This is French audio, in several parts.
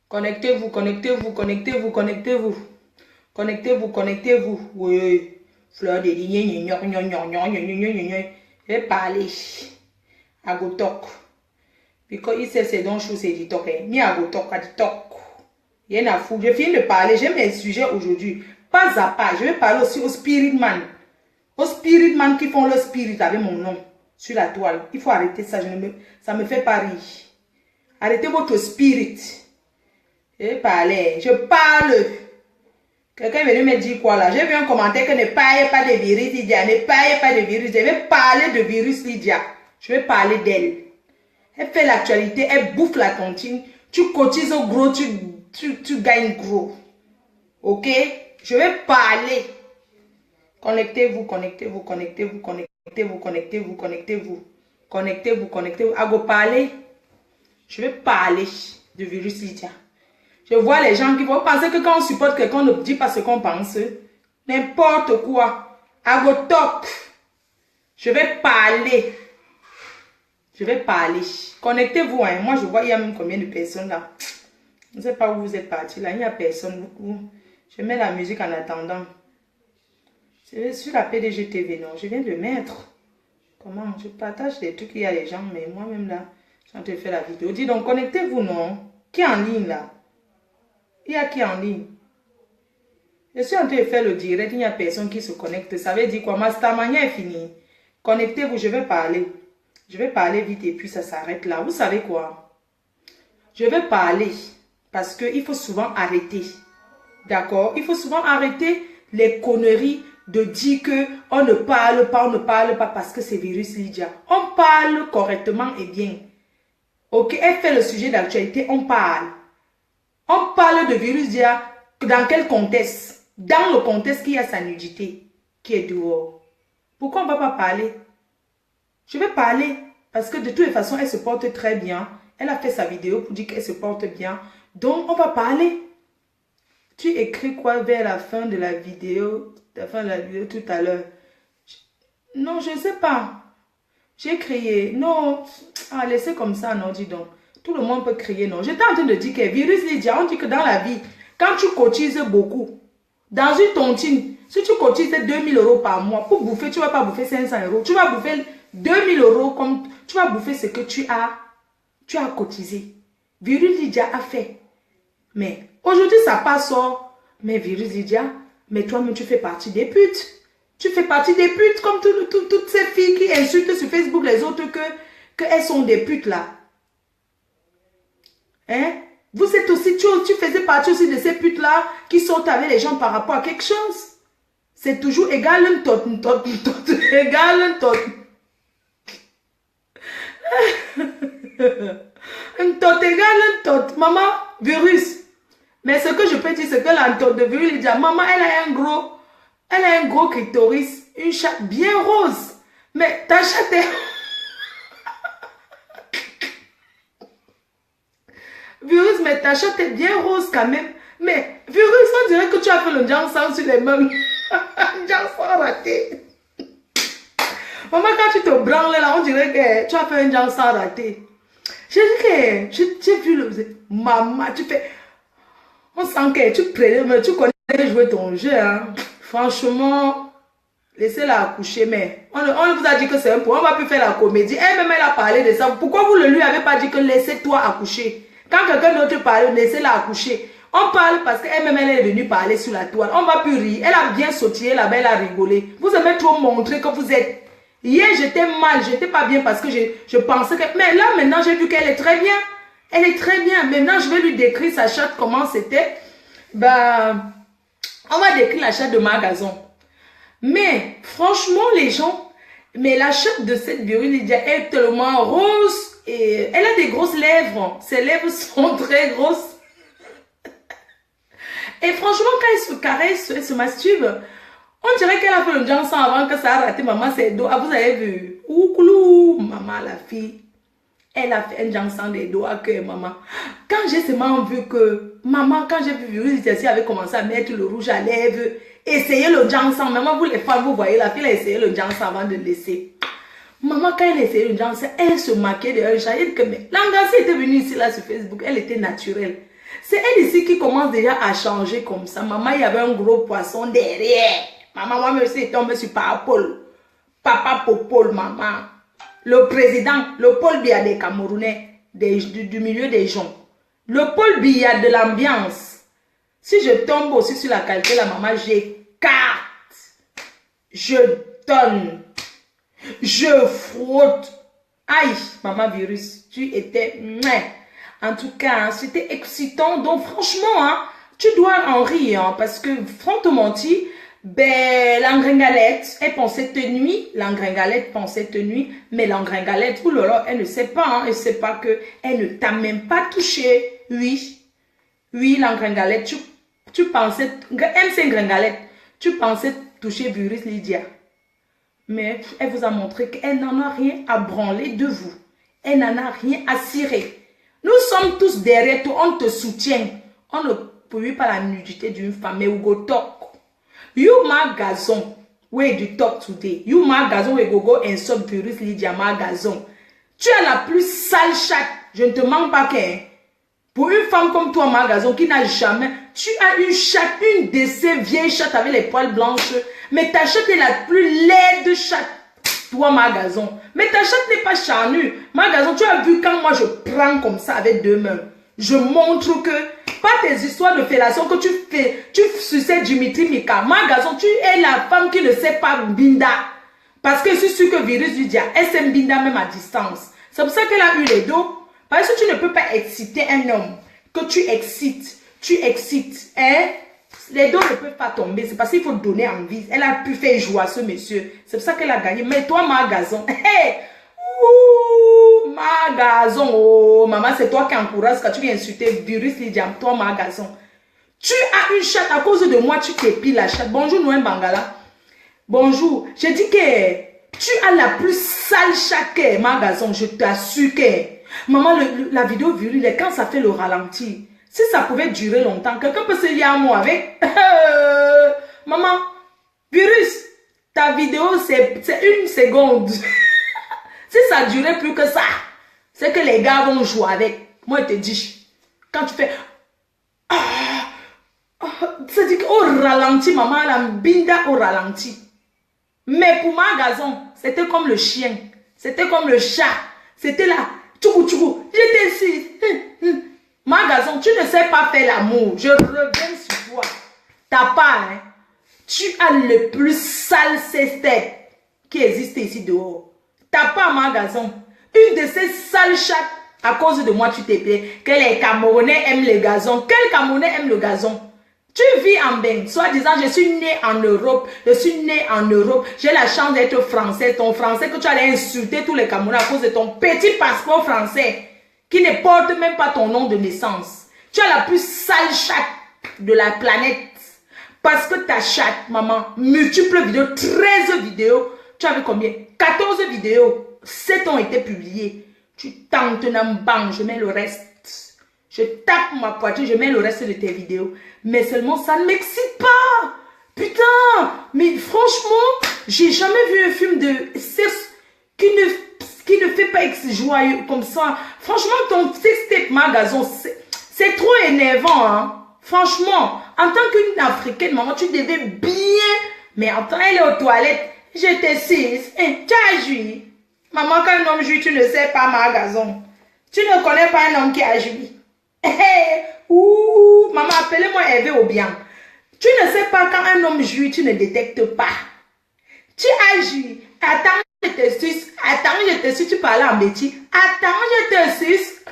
Connectez-vous, connectez-vous, connectez-vous, connectez-vous. Connectez-vous, connectez-vous. Oui. Fleur de ligne. Je vais parler. I go talk. Because he says, don't show say the talk. Me, I go talk, I talk. Rien à foutre. Je finis de parler. J'ai mes sujets aujourd'hui. Pas à pas. Je vais parler aussi aux spirit man. Aux spirit man qui font le spirit avec mon nom sur la toile. Il faut arrêter ça. Ça me fait pas rire. Arrêtez votre spirit. Je vais parler. Je parle. Quelqu'un est venu me dire quoi là? J'ai vu un commentaire que ne parlez pas de virus Lydia. Ne parlez pas de virus. Je vais parler de virus Lydia. Je vais parler d'elle. Elle fait l'actualité. Elle bouffe la cantine. Tu cotises au gros. Tu gagnes gros. Ok? Je vais parler. Connectez-vous, connectez-vous, connectez-vous, connectez-vous, connectez-vous, connectez-vous. Connectez-vous, connectez-vous. À go parler. Je vais parler de virus Lydia. Je vois les gens qui vont penser que quand on supporte quelqu'un, on ne dit pas ce qu'on pense. N'importe quoi. I go talk. Je vais parler. Je vais parler. Connectez-vous. Hein. Moi, je vois, il y a même combien de personnes là. Je ne sais pas où vous êtes partis là. Il n'y a personne. Je mets la musique en attendant. C'est sur la PDG TV, non. Je viens de mettre. Comment? Je partage des trucs. Il y a les gens, mais moi-même là, je suis en train de faire la vidéo. Dis donc, connectez-vous, non? Qui est en ligne là? Il y a qui en ligne? Je suis en train de faire le direct, il n'y a personne qui se connecte. Ça veut dire quoi? Ma Starmania est finie. Connectez-vous, je vais parler. Je vais parler vite et puis ça s'arrête là. Vous savez quoi? Je vais parler parce qu'il faut souvent arrêter. D'accord? Il faut souvent arrêter les conneries de dire que on ne parle pas parce que c'est virus Lydia. On parle correctement et bien. Ok? Elle fait le sujet d'actualité, on parle. On parle de virus Lydia dans quel contexte? Dans le contexte qu'il y a sa nudité qui est dehors. Pourquoi on ne va pas parler? Je vais parler parce que de toute façon, elle se porte très bien. Elle a fait sa vidéo pour dire qu'elle se porte bien. Donc, on va parler. Tu écris quoi vers la fin de la vidéo? La fin de la vidéo tout à l'heure. Non, je ne sais pas. J'ai crié. Non, laissez comme ça, non, dis donc. Tout le monde peut crier, non. J'étais en train de dire que virus Lydia, on dit que dans la vie, quand tu cotises beaucoup, dans une tontine, si tu cotises 2000 € par mois, pour bouffer, tu ne vas pas bouffer 500 €. Tu vas bouffer 2000 € comme tu vas bouffer ce que tu as cotisé. Virus Lydia a fait. Mais aujourd'hui, ça passe. Mais virus Lydia, mais toi-même, tu fais partie des putes. Tu fais partie des putes comme toutes ces filles qui insultent sur Facebook les autres qu'elles sont des putes là. Hein? Vous êtes aussi, tu faisais partie aussi de ces putes là qui sortent avec les gens par rapport à quelque chose. C'est toujours égal un tot, égal un tot. Un tot égal un tot. Maman, virus. Mais ce que je peux dire, c'est que la tot de virus, il dit, maman, elle a un gros clitoris, une chatte bien rose. Mais ta chatte est... Virus, mais ta chatte est bien rose quand même. Mais virus, on dirait que tu as fait le jansan sur les mains. Jansan raté. Maman, quand tu te branles là, on dirait que tu as fait un jansan raté. J'ai dit que j'ai vu le... Maman, tu fais... On sent que tu connais jouer ton jeu. Hein. Franchement, laissez-la accoucher. Mais on vous a dit que c'est un point. On va plus faire la comédie. Elle-même, elle a parlé de ça. Pourquoi vous ne lui avez pas dit que laissez-toi accoucher? Quand quelqu'un d'autre parle, laissez-la accoucher. On parle parce qu'elle-même, elle est venue parler sur la toile. On va plus rire. Elle a bien sautillé là-bas, elle a rigolé. Vous aimez trop montrer que vous êtes... Hier, j'étais mal, j'étais pas bien parce que je pensais que... Mais là, maintenant, j'ai vu qu'elle est très bien. Elle est très bien. Maintenant, je vais lui décrire sa chatte, comment c'était. Ben, on va décrire la chatte de magasin. Mais, franchement, les gens... Mais la chatte de cette virus Lydia est tellement rose. Et elle a des grosses lèvres. Ses lèvres sont très grosses. Et franchement, quand elle se caresse, elle se masturbe, on dirait qu'elle a fait le jansan avant que ça a raté maman ses doigts. Ah, vous avez vu? Oukoulou, maman, la fille. Elle a fait un jansan des doigts que maman. Quand j'ai seulement vu que maman, quand j'ai vu virus, elle avait commencé à mettre le rouge à lèvres, essayer le jansan. Maman, vous les femmes, vous voyez, la fille a essayé le jansan avant de laisser. Maman, quand elle essayait le jansan, elle se maquillait de un chat. Elle dit que mais l'angassi était venue ici là sur Facebook, elle était naturelle. C'est elle ici qui commence déjà à changer comme ça. Maman, il y avait un gros poisson derrière. Maman, moi, je suis tombée sur Papa Paul. Papa Popol, maman. Le président, le Paul Biya des Camerounais, du milieu des gens. Le Paul Biya de l'ambiance. Si je tombe aussi sur la qualité, la maman, j'écarte. Je donne. Je frotte. Aïe, maman virus, tu étais... En tout cas, hein, c'était excitant. Donc, franchement, hein, tu dois en rire. Hein, parce que, franchement, ben, l'engringalette, elle pensait te nuit. L'engringalette pensait te nuit. Mais l'engringalette, oulala, elle ne sait pas. Hein, elle ne sait pas que elle ne t'a même pas touché. Oui. Oui, l'engringalette, tu pensais... MC Gringalette, tu pensais toucher Virus Lydia. Mais elle vous a montré qu'elle n'en a rien à branler de vous. Elle n'en a rien à cirer. Nous sommes tous derrière toi, on te soutient. On ne pourrit pas la nudité d'une femme, mais we go talk. You ma gazon, where you talk today. You ma gazon, we go insult Virus Lydia, ma gazon. Tu as la plus sale chatte. Je ne te mens pas qu'un. Pour une femme comme toi, ma gazon, qui n'a jamais... Tu as une chatte, une de ces vieilles chattes avec les poils blanches. Mais ta chatte est la plus laide chatte. Toi, ma gazon. Mais ta chatte n'est pas charnue. Ma gazon, tu as vu quand moi je prends comme ça avec deux mains. Je montre que, pas tes histoires de fellation que tu fais, tu suçais Dimitri Mika. Ma gazon, tu es la femme qui ne sait pas Binda. Parce que je suis sûre que Virus lui dit, elle sait Binda même à distance. C'est pour ça qu'elle a eu les dos. Parce que tu ne peux pas exciter un homme. Que tu excites, hein? Les dos ne peuvent pas tomber. C'est parce qu'il faut donner envie. Elle a pu faire joie à ce monsieur. C'est pour ça qu'elle a gagné. Mais toi, ma gazon, hey! Ouh, ma gazon, oh, maman, c'est toi qui encourage quand tu viens insulter Virus Lydia. Toi, ma gazon. Tu as une chatte à cause de moi, tu t'épiles la chatte. Bonjour, Noël Bangala. Bonjour. J'ai dit que tu as la plus sale chatte, ma gazon. Je t'assure que. Maman, la vidéo virule, quand ça fait le ralenti, si ça pouvait durer longtemps, quelqu'un peut se lier à moi avec. Maman, Virus, ta vidéo, c'est 1 seconde. Si ça durait plus que ça, c'est que les gars vont jouer avec. Moi, je te dis, quand tu fais... ça dit qu'au ralenti, maman, la binda au ralenti. Mais pour ma gazon, c'était comme le chien. C'était comme le chat. C'était là. Tchougou, tchougou, j'étais ici. Ma gazon, tu ne sais pas faire l'amour. Je reviens sur toi. T'as pas, hein. Tu as le plus sale cestette qui existe ici dehors. T'as pas, ma gazon. Une de ces sales chattes, à cause de moi, tu t'es payé. Que les Camerounais aiment le gazon. Quel Camerounais aime le gazon? Tu vis en bain, soit disant, je suis née en Europe, j'ai la chance d'être français, ton français que tu allais insulter tous les Camerounais à cause de ton petit passeport français, qui ne porte même pas ton nom de naissance. Tu as la plus sale chatte de la planète, parce que ta chatte, maman, multiples vidéos, 13 vidéos, tu as vu combien? 14 vidéos, 7 ont été publiées. Tu tentes un bang, je mets le reste. Je tape ma poitrine, je mets le reste de tes vidéos. Mais seulement, ça ne m'excite pas. Putain, mais franchement, j'ai jamais vu un film de sexe qui ne fait pas joyeux comme ça. Franchement, ton sextape, ma gazon, c'est trop énervant. Hein? Franchement, en tant qu'une Africaine, maman, tu devais bien... Mais en tant qu'elle est aux toilettes, je te cisse. Tu as joui. Maman, quand un homme joue, tu ne sais pas, ma gazon. Tu ne connais pas un homme qui a joui. Hey, ouh, maman, appelez-moi Hervé Obiang. Tu ne sais pas quand un homme jouit, tu ne détectes pas. Tu as joui. Attends, je te suce. Attends, je te suce. Tu parlais en bêtise. Attends, je te suce.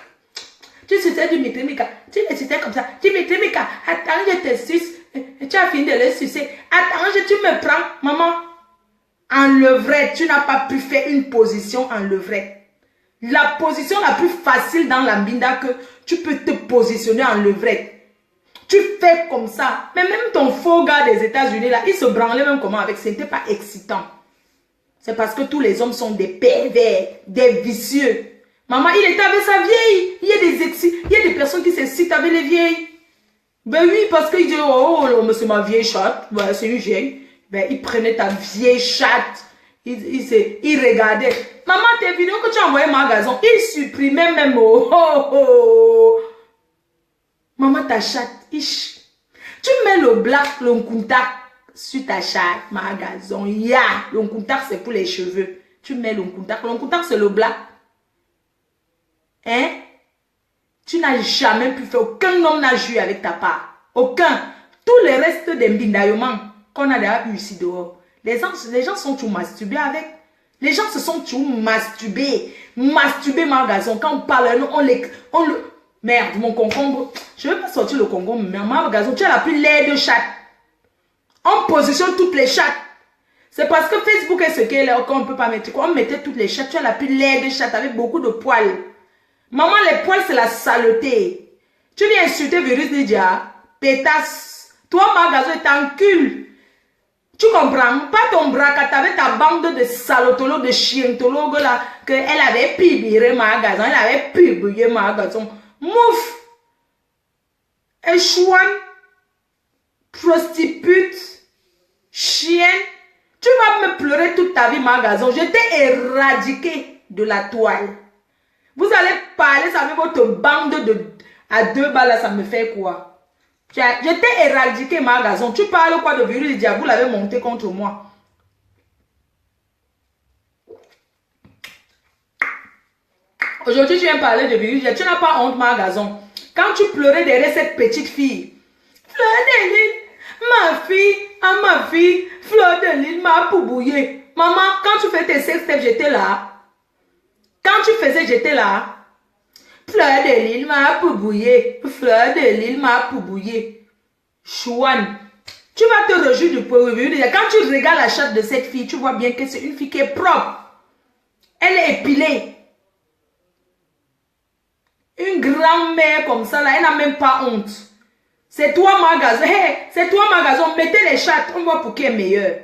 Tu suçais Dimitri Mika. Tu le suçais comme ça. Dimitri Mika. Attends, je te suce. Tu as fini de le sucer. Attends, tu me prends. Maman, en levrette, tu n'as pas pu faire une position en levrette. La position la plus facile dans la binda que tu peux te positionner en levrette. Tu fais comme ça. Mais même ton faux gars des États-Unis, là, il se branlait même comment avec. Ce n'était pas excitant. C'est parce que tous les hommes sont des pervers, des vicieux. Maman, il était avec sa vieille. Il y a des personnes qui s'excitent avec les vieilles. Ben oui, parce qu'il dit, oh, mais c'est ma vieille chatte. Ouais, c'est une vieille. Ben, il prenait ta vieille chatte. Il regardait. Maman, tes vidéos que tu as envoyées, ma gazon, il supprimait même. Oh, oh, oh. Maman, ta chatte, ish. Tu mets le black, le contact sur ta chatte, magasin. Ya, le contact, c'est pour les cheveux. Tu mets le contact. Le contact, c'est le black. Hein? Tu n'as jamais pu faire. Aucun homme n'a joué avec ta part. Aucun. Tous les restes des mbindaillements qu'on a déjà eu ici dehors. Les gens sont tout masturbés avec. Les gens se sont tout masturbés. Masturbés, magasin. Quand on parle, on le... Merde, mon concombre. Je ne vais pas sortir le concombre, mais magasin, tu as la plus laide de chatte. On positionne toutes les chattes. C'est parce que Facebook est ce qu'elle est, qu'on ne peut pas mettre. Quand on mettait toutes les chattes, tu as la plus laide de chatte avec beaucoup de poils. Maman, les poils, c'est la saleté. Tu viens insulter Virus Lydia, pétasse. Toi, magasin, t'encules. Tu comprends? Pas ton bras, quand t'avais ta bande de salotolo, de chientologues là, qu'elle avait publié magasin, elle avait publié magasin. Mouf! Échouane, prostitue, chienne. Tu vas me pleurer toute ta vie, magasin. Je t'ai éradiqué de la toile. Vous allez parler, ça avec votre bande de à 2 balles, là, ça me fait quoi? Je t'ai éradiqué, magasin. Tu parles quoi de Virus Lydia? Vous l'avez monté contre moi. Aujourd'hui, tu viens parler de Virus Lydia. Tu n'as pas honte, magasin. Quand tu pleurais derrière cette petite fille, Fleur de Lys, ma fille, Fleur de Lys m'a poubouillé. Maman, quand tu fais tes sextapes, j'étais là. Quand tu faisais, j'étais là. Fleur de Lys m'a poubouillé. Fleur de Lys m'a poubouillé. Chouane, tu vas te réjouir du pauvre. Quand tu regardes la chatte de cette fille, tu vois bien que c'est une fille qui est propre. Elle est épilée. Une grand-mère comme ça, là, elle n'a même pas honte. C'est toi, magasin. Hey, c'est toi, magasin. Mettez les chattes. On voit pour qui est meilleur.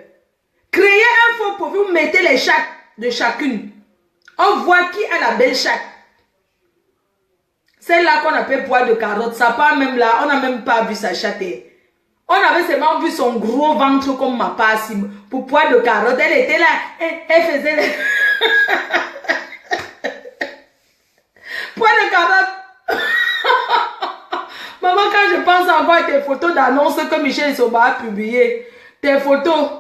Créez un faux profil. Vous mettez les chattes de chacune. On voit qui a la belle chatte. Celle-là qu'on appelle poil de carotte. Ça part même là. On n'a même pas vu sa chatte. On avait seulement vu son gros ventre comme ma passe. Pour poil de carotte. Elle était là. Elle faisait... Poil de carotte. Maman, quand je pense encore à tes photos d'annonce que Michel Soba a publié, tes photos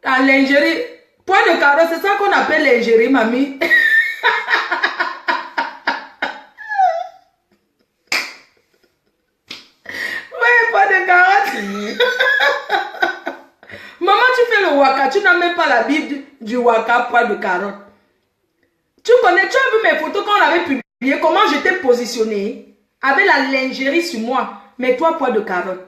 en lingerie, poil de carotte, c'est ça qu'on appelle lingerie, mamie. Oui, poil de carotte. Maman, tu fais le waka, tu n'as même pas la Bible du waka, poil de carotte. Tu connais, tu as vu mes photos quand on avait publié. Comment j'étais positionnée avec la lingerie sur moi, mais toi, poil de carotte.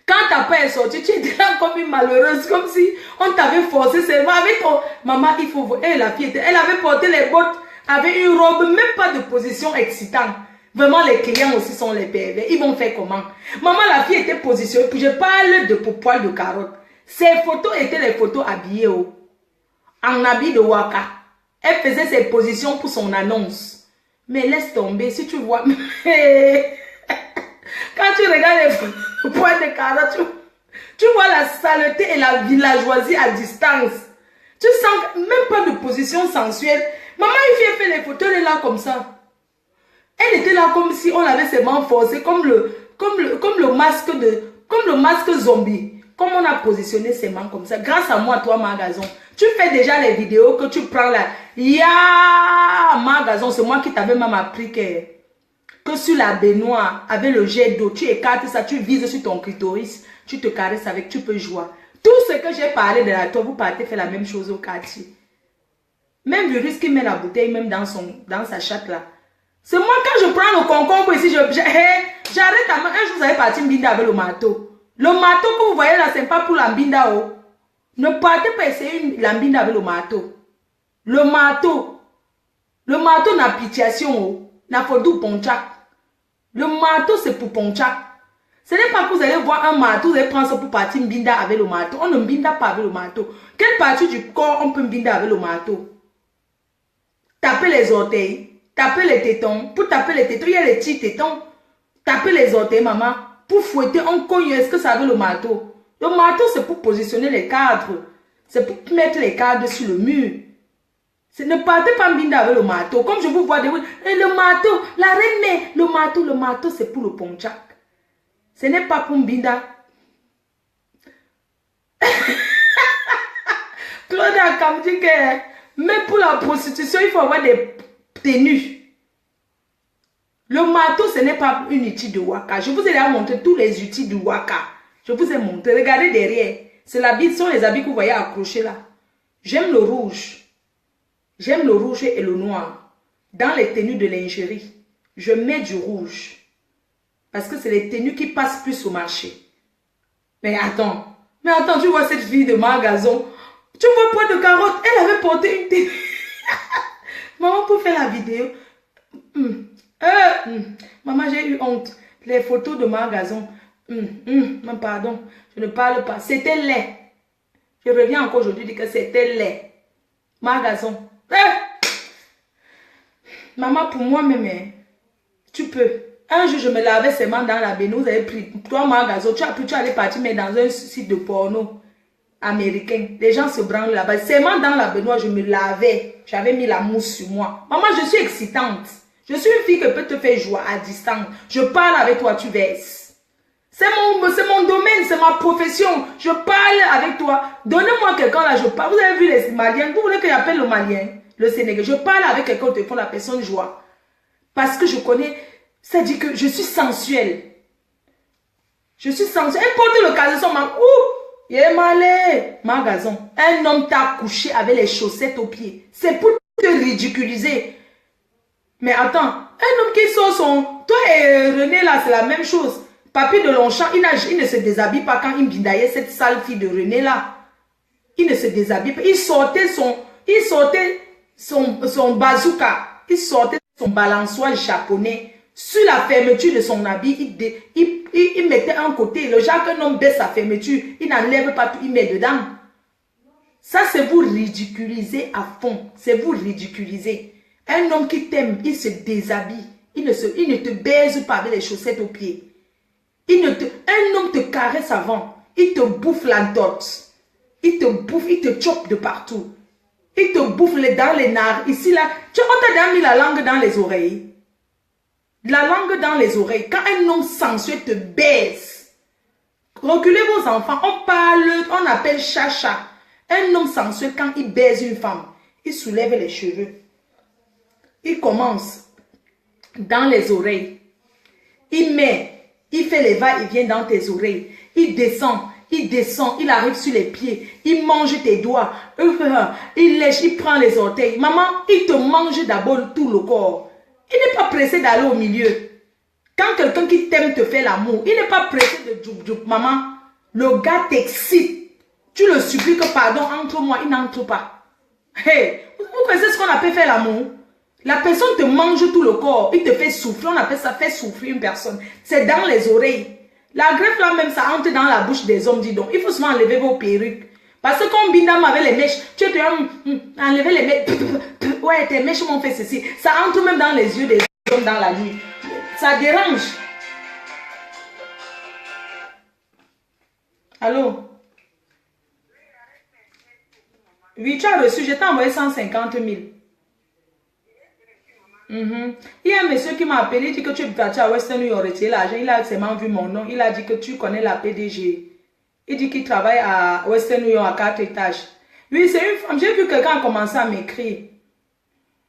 Quand ta peur est sortie, tu étais là comme une malheureuse, comme si on t'avait forcé seulement avec ton... Maman, il faut voir. La fille était... Elle avait porté les bottes avec une robe, même pas de position excitante. Vraiment, les clients aussi sont les pervers. Ils vont faire comment? Maman, la fille était positionnée. Puis je parle de poil de carotte. Ces photos étaient les photos habillées en habit de waka. Elle faisait ses positions pour son annonce. Mais laisse tomber, si tu vois... Quand tu regardes les poils de carotte, tu vois la saleté et la villageoisie à distance. Tu sens même pas de position sensuelle. Maman, une fille fait les photos, elle est là comme ça. Elle était là comme si on l'avait seulement forcé, comme le masque zombie. Comme on a positionné ses mains comme ça, grâce à moi, toi, magasin. Tu fais déjà les vidéos que tu prends là. Magasin, c'est moi qui t'avais même appris que sur la baignoire, avec le jet d'eau, tu écartes ça, tu vises sur ton clitoris, tu te caresses avec, tu peux jouer. Tout ce que j'ai parlé de la toi, vous partez faire la même chose au quartier. Même Virus qui met la bouteille même dans sa chatte là. C'est moi quand je prends le concombre ici, j'arrête à main. Un jour, vous avez parti mbinda avec le marteau. Le marteau que vous voyez là, c'est pas pour la mbinda. Ne partez pas essayer la mbinda avec le marteau. Le marteau n'a pitiation. N'a pas d'où ponchak. Le marteau, c'est pour ponchak. Ce n'est pas que vous allez voir un marteau, vous allez prendre ça pour partir mbinda avec le marteau. On ne mbinda pas avec le marteau. Quelle partie du corps on peut mbinda avec le marteau? Taper les orteils. Taper les tétons. Pour taper les tétons, il y a les petits tétons. Taper les orteils, maman. Pour fouetter, on cogne. Est-ce que ça veut le marteau? Le marteau, c'est pour positionner les cadres. C'est pour mettre les cadres sur le mur. Ne partez pas mbinda avec le marteau. Comme je vous vois, le marteau, la reine, le marteau, c'est pour le ponchak. Ce n'est pas pour Mbinda. Claudia Kam dit que même pour la prostitution, il faut avoir des tenues. Le marteau, ce n'est pas une outil de Waka. Je vous ai déjà montré tous les outils du Waka. Je vous ai montré. Regardez derrière. C'est l'habit, ce sont les habits que vous voyez accrochés là. J'aime le rouge. J'aime le rouge et le noir. Dans les tenues de lingerie, je mets du rouge. Parce que c'est les tenues qui passent plus au marché. Mais attends, tu vois cette fille de magasin. Tu vois poids de carotte, elle avait porté une tenue. Maman, pour faire la vidéo. Maman, j'ai eu honte. Les photos de magasin. Pardon, je ne parle pas. C'était laid. Je reviens encore aujourd'hui dire que c'était laid. Magasin. Maman, pour moi-même, tu peux. Un jour, je me lavais ses mains dans la baignoire. Vous avez pris 3 magasins. Tu allais partir, mais dans un site de porno américain. Les gens se branlent là-bas. Ses mains dans la baignoire, je me lavais. J'avais mis la mousse sur moi. Maman, je suis excitante. Je suis une fille qui peut te faire jouer à distance. Je parle avec toi, tu verses. C'est mon domaine, c'est ma profession. Je parle avec toi. Donnez-moi quelqu'un là, je parle. Vous avez vu les Maliens? Vous voulez que j'appelle le Malien, le Sénégal? Je parle avec quelqu'un au téléphone, la personne joie. Parce que je connais, ça dit que je suis sensuelle. Je suis sensuelle. Elle porte le caleçon, maman. Ouh, il est malé. Magasin. Un homme t'a couché avec les chaussettes aux pieds. C'est pour te ridiculiser. Mais attends, un homme qui sort son... Toi et René là, c'est la même chose. Papy de Longchamp, il ne se déshabille pas quand il bindaillait cette sale fille de René là. Il ne se déshabille pas. Il sortait son bazooka. Il sortait son balançoire japonais. Sur la fermeture de son habit, il mettait un côté. Le genre qu'un homme baisse sa fermeture, il n'enlève pas tout, il met dedans. Ça, c'est vous ridiculiser à fond. C'est vous ridiculiser. Un homme qui t'aime, il se déshabille. Il ne te baise pas avec les chaussettes aux pieds. Un homme te caresse avant. Il te bouffe la dot. Il te bouffe, il te chope de partout. Il te bouffe dans les nards. Ici, là. On t'a déjà mis la langue dans les oreilles. La langue dans les oreilles. Quand un homme sensuel te baise. Reculez vos enfants. On appelle chacha. Un homme sensuel, quand il baise une femme, il soulève les cheveux. Il commence dans les oreilles. Il fait les va-et-vient dans tes oreilles. Il descend, il arrive sur les pieds. Il mange tes doigts. Il lèche, il prend les orteils. Maman, il te mange d'abord tout le corps. Il n'est pas pressé d'aller au milieu. Quand quelqu'un qui t'aime te fait l'amour, il n'est pas pressé de djoub-djoub. Maman, le gars t'excite. Tu le supplies que pardon, entre moi, il n'entre pas. Hey, vous connaissez ce qu'on appelle faire l'amour? La personne te mange tout le corps, il te fait souffrir, on appelle ça faire souffrir une personne. C'est dans les oreilles. La greffe là même, ça entre dans la bouche des hommes, dis donc. Il faut souvent enlever vos perruques. Parce que quand Bindam avait les mèches, tu te enlever les mèches. Ouais, tes mèches m'ont fait ceci. Ça entre même dans les yeux des hommes dans la nuit. Ça dérange. Allô? Oui, tu as reçu, je t'ai envoyé 150 000. Il y a un monsieur qui m'a appelé, il dit que tu es parti à Western New York retirer l'argent. Il a seulement vu mon nom. Il a dit que tu connais la PDG. Il dit qu'il travaille à Western New York à 4 étages. Oui, c'est une femme. J'ai vu quelqu'un commencer à m'écrire.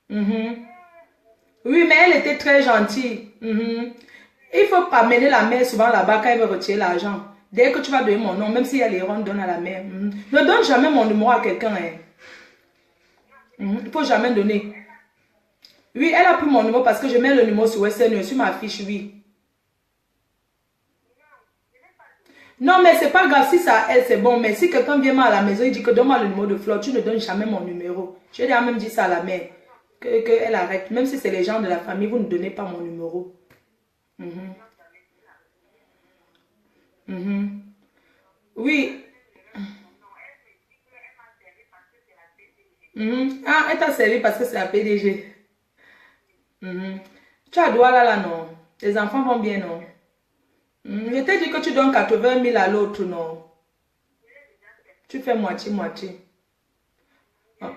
Oui, mais elle était très gentille. Il faut pas mener la mère souvent là-bas quand elle veut retirer l'argent. Dès que tu vas donner mon nom, même s'il y a les ronds, donne à la mère. Ne donne jamais mon numéro à quelqu'un. Il ne faut jamais donner. Oui, elle a pris mon numéro parce que je mets le numéro sur Western Union, sur ma fiche, oui. Non, mais c'est pas grave, si ça elle, c'est bon. Mais si quelqu'un vient à la maison, il dit que donne-moi le numéro de Flore, tu ne donnes jamais mon numéro. J'ai déjà même dit ça à la mère, qu'elle arrête. Même si c'est les gens de la famille, vous ne donnez pas mon numéro. Oui. Ah, elle t'a servi parce que c'est la PDG. Tu as droit là, non? Les enfants vont bien, non? Je t'ai dit que tu donnes 80 000 à l'autre, non? Tu fais moitié-moitié. Ah,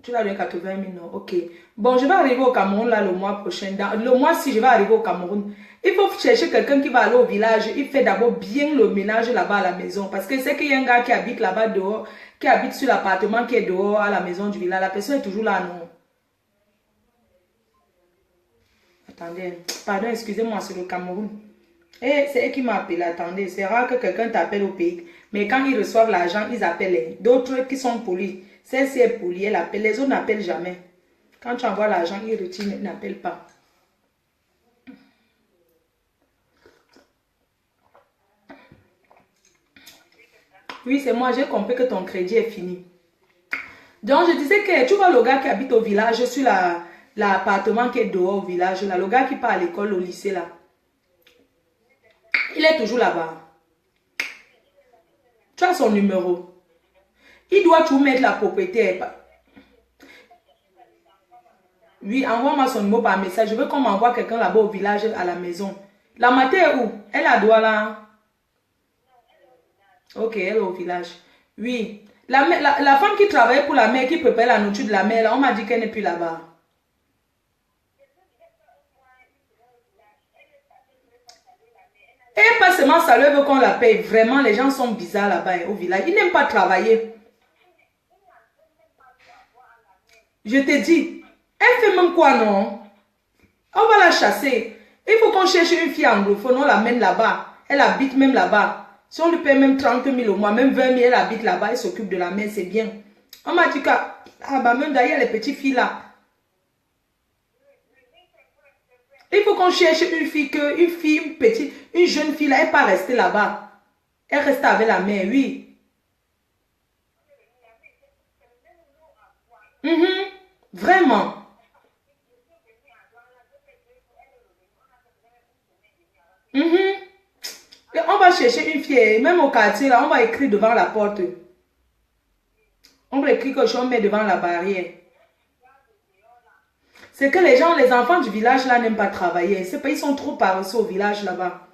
tu vas donner 80 000, non? Ok. Bon, je vais arriver au Cameroun là le mois prochain. Le mois-ci, je vais arriver au Cameroun. Il faut chercher quelqu'un qui va aller au village. Il fait d'abord bien le ménage là-bas à la maison. Parce que c'est qu'il y a un gars qui habite là-bas dehors, qui habite sur l'appartement qui est dehors à la maison du village. La personne est toujours là, non? Attendez, pardon, excusez-moi, c'est le Cameroun. Et c'est elle qui m'a appelé. Attendez, c'est rare que quelqu'un t'appelle au pays. Mais quand ils reçoivent l'argent, ils appellent. D'autres qui sont polis. Celle-ci est polie, elle appelle. Les autres n'appellent jamais. Quand tu envoies l'argent, ils retirent, ils n'appellent pas. Oui, c'est moi, j'ai compris que ton crédit est fini. Donc, je disais que tu vois le gars qui habite au village, sur l'appartement qui est dehors au village, là, le gars qui part à l'école, au lycée, là. Il est toujours là-bas. Tu as son numéro. Il doit tout mettre la propriété. Oui, envoie-moi son numéro par message. Je veux qu'on m'envoie quelqu'un là-bas au village, à la maison. La mater est où? Elle a doigt là. Ok, elle est au village. Oui. La femme qui travaille pour la mère, qui prépare la nourriture de la mère, là, on m'a dit qu'elle n'est plus là-bas. Et pas seulement ça, elle veut qu'on la paye. Vraiment, les gens sont bizarres là-bas, au village. Ils n'aiment pas travailler. Je te dis, elle fait même quoi, non? On va la chasser. Il faut qu'on cherche une fille anglophone, on l'amène là-bas. Elle habite même là-bas. Si on lui paie même 30 000 au mois, même 20 000, elle habite là-bas, elle s'occupe de la mère, c'est bien. On m'a dit que, ah bah même d'ailleurs, les petites filles là. Il faut qu'on cherche une petite, une jeune fille là, elle n'est pas rester là-bas. Elle reste avec la mère, oui. Vraiment. Et on va chercher une fille, même au quartier là, on va écrire devant la porte. On va écrire que je mets devant la barrière. C'est que les gens, les enfants du village là n'aiment pas travailler. C'est pas, ils sont trop paresseux au village là-bas.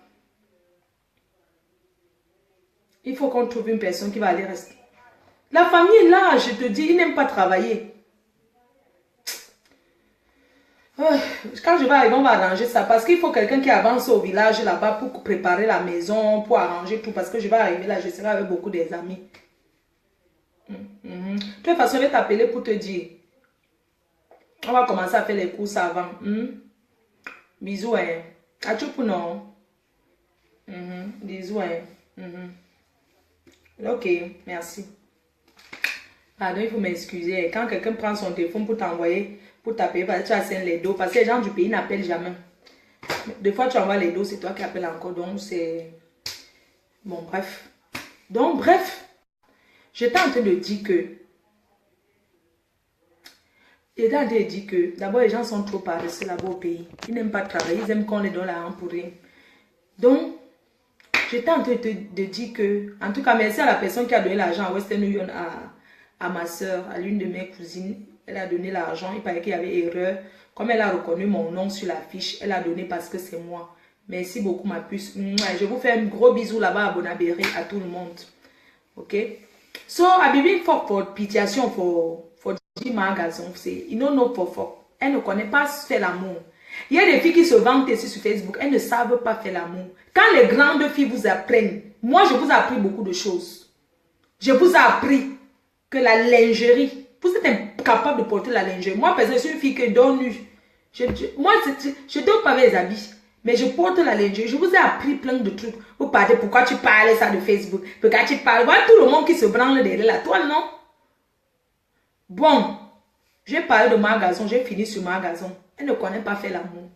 Il faut qu'on trouve une personne qui va aller rester. La famille là, je te dis, ils n'aiment pas travailler. Quand je vais arriver, on va arranger ça. Parce qu'il faut quelqu'un qui avance au village là-bas pour préparer la maison, pour arranger tout. Parce que je vais arriver là, je serai avec beaucoup des amis. De toute façon, je vais t'appeler pour te dire. On va commencer à faire les courses avant. Bisous, hein. As-tu pour non? Bisous, hein. Ok, merci. Pardon, il faut m'excuser. Quand quelqu'un prend son téléphone pour t'envoyer, pour t'appeler, parce que tu as les dos, parce que les gens du pays n'appellent jamais. Des fois, tu envoies les dos, c'est toi qui appelles encore. Donc, c'est... Bon, bref. Donc, bref. J'étais en train de dire que... D'abord, les gens sont trop paresseux là-bas au pays. Ils n'aiment pas travailler, ils aiment qu'on les donne l'argent pour rien. Donc, j'étais en train de dire que... En tout cas, merci à la personne qui a donné l'argent à Western Union, à ma soeur, à l'une de mes cousines. Elle a donné l'argent, il paraît qu'il y avait erreur. Comme elle a reconnu mon nom sur la fiche, elle a donné parce que c'est moi. Merci beaucoup ma puce. Je vous fais un gros bisou là-bas à Bonabéry, à tout le monde. Ok? So, I've been for pitiation for the magasin. You know for. Elle ne connaît pas faire l'amour. Il y a des filles qui se vantent ici sur Facebook. Elles ne savent pas faire l'amour. Quand les grandes filles vous apprennent, moi je vous ai appris beaucoup de choses. Je vous ai appris que la lingerie, vous êtes incapable de porter la lingerie. Moi, parce que je suis une fille qui donne nu. Moi, je ne donne pas les habits. Mais je porte la lingerie. Je vous ai appris plein de trucs. Vous parlez, pourquoi tu parles ça de Facebook? Pourquoi tu parles? Voilà tout le monde qui se branle derrière là. Toi, non? Bon, j'ai parlé de magasin. J'ai fini sur magasin. Elle ne connaît pas faire l'amour.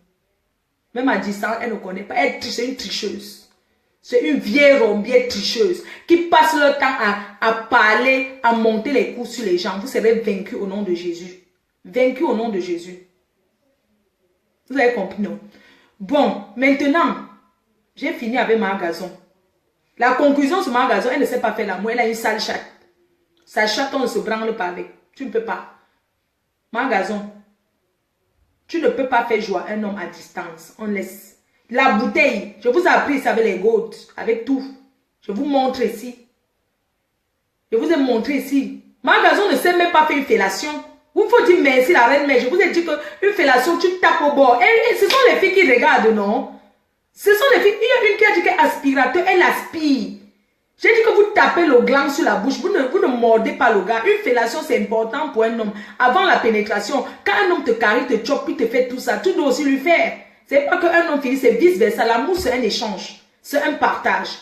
Même à distance, elle ne connaît pas. C'est une tricheuse. C'est une vieille rombière tricheuse qui passe le temps à parler, à monter les coups sur les gens. Vous serez vaincu au nom de Jésus. Vaincu au nom de Jésus. Vous avez compris, non? Bon, maintenant, j'ai fini avec ma gazon. La conclusion sur ma gazon, elle ne sait pas faire l'amour. Elle a une sale chatte. Sa chatte, on ne se branle pas avec. Tu ne peux pas. Ma gazon, tu ne peux pas faire jouer un homme à distance. On laisse. La bouteille, je vous ai appris ça avec les gouttes, avec tout. Je vous montre ici. Je vous ai montré ici. Ma gazon ne sait même pas faire une fellation. Vous faut dire merci la reine, mais je vous ai dit qu'une fellation, tu tapes au bord. Et ce sont les filles qui regardent, non? Ce sont des filles. Il y a une qui a dit qu'elle aspirateur, elle aspire. J'ai dit que vous tapez le gland sur la bouche, vous ne mordez pas le gars. Une fellation, c'est important pour un homme. Avant la pénétration, quand un homme te carie, te chope, il te fait tout ça, tu dois aussi lui faire. C'est pas qu'un homme finit, c'est vice-versa. L'amour, c'est un échange. C'est un partage.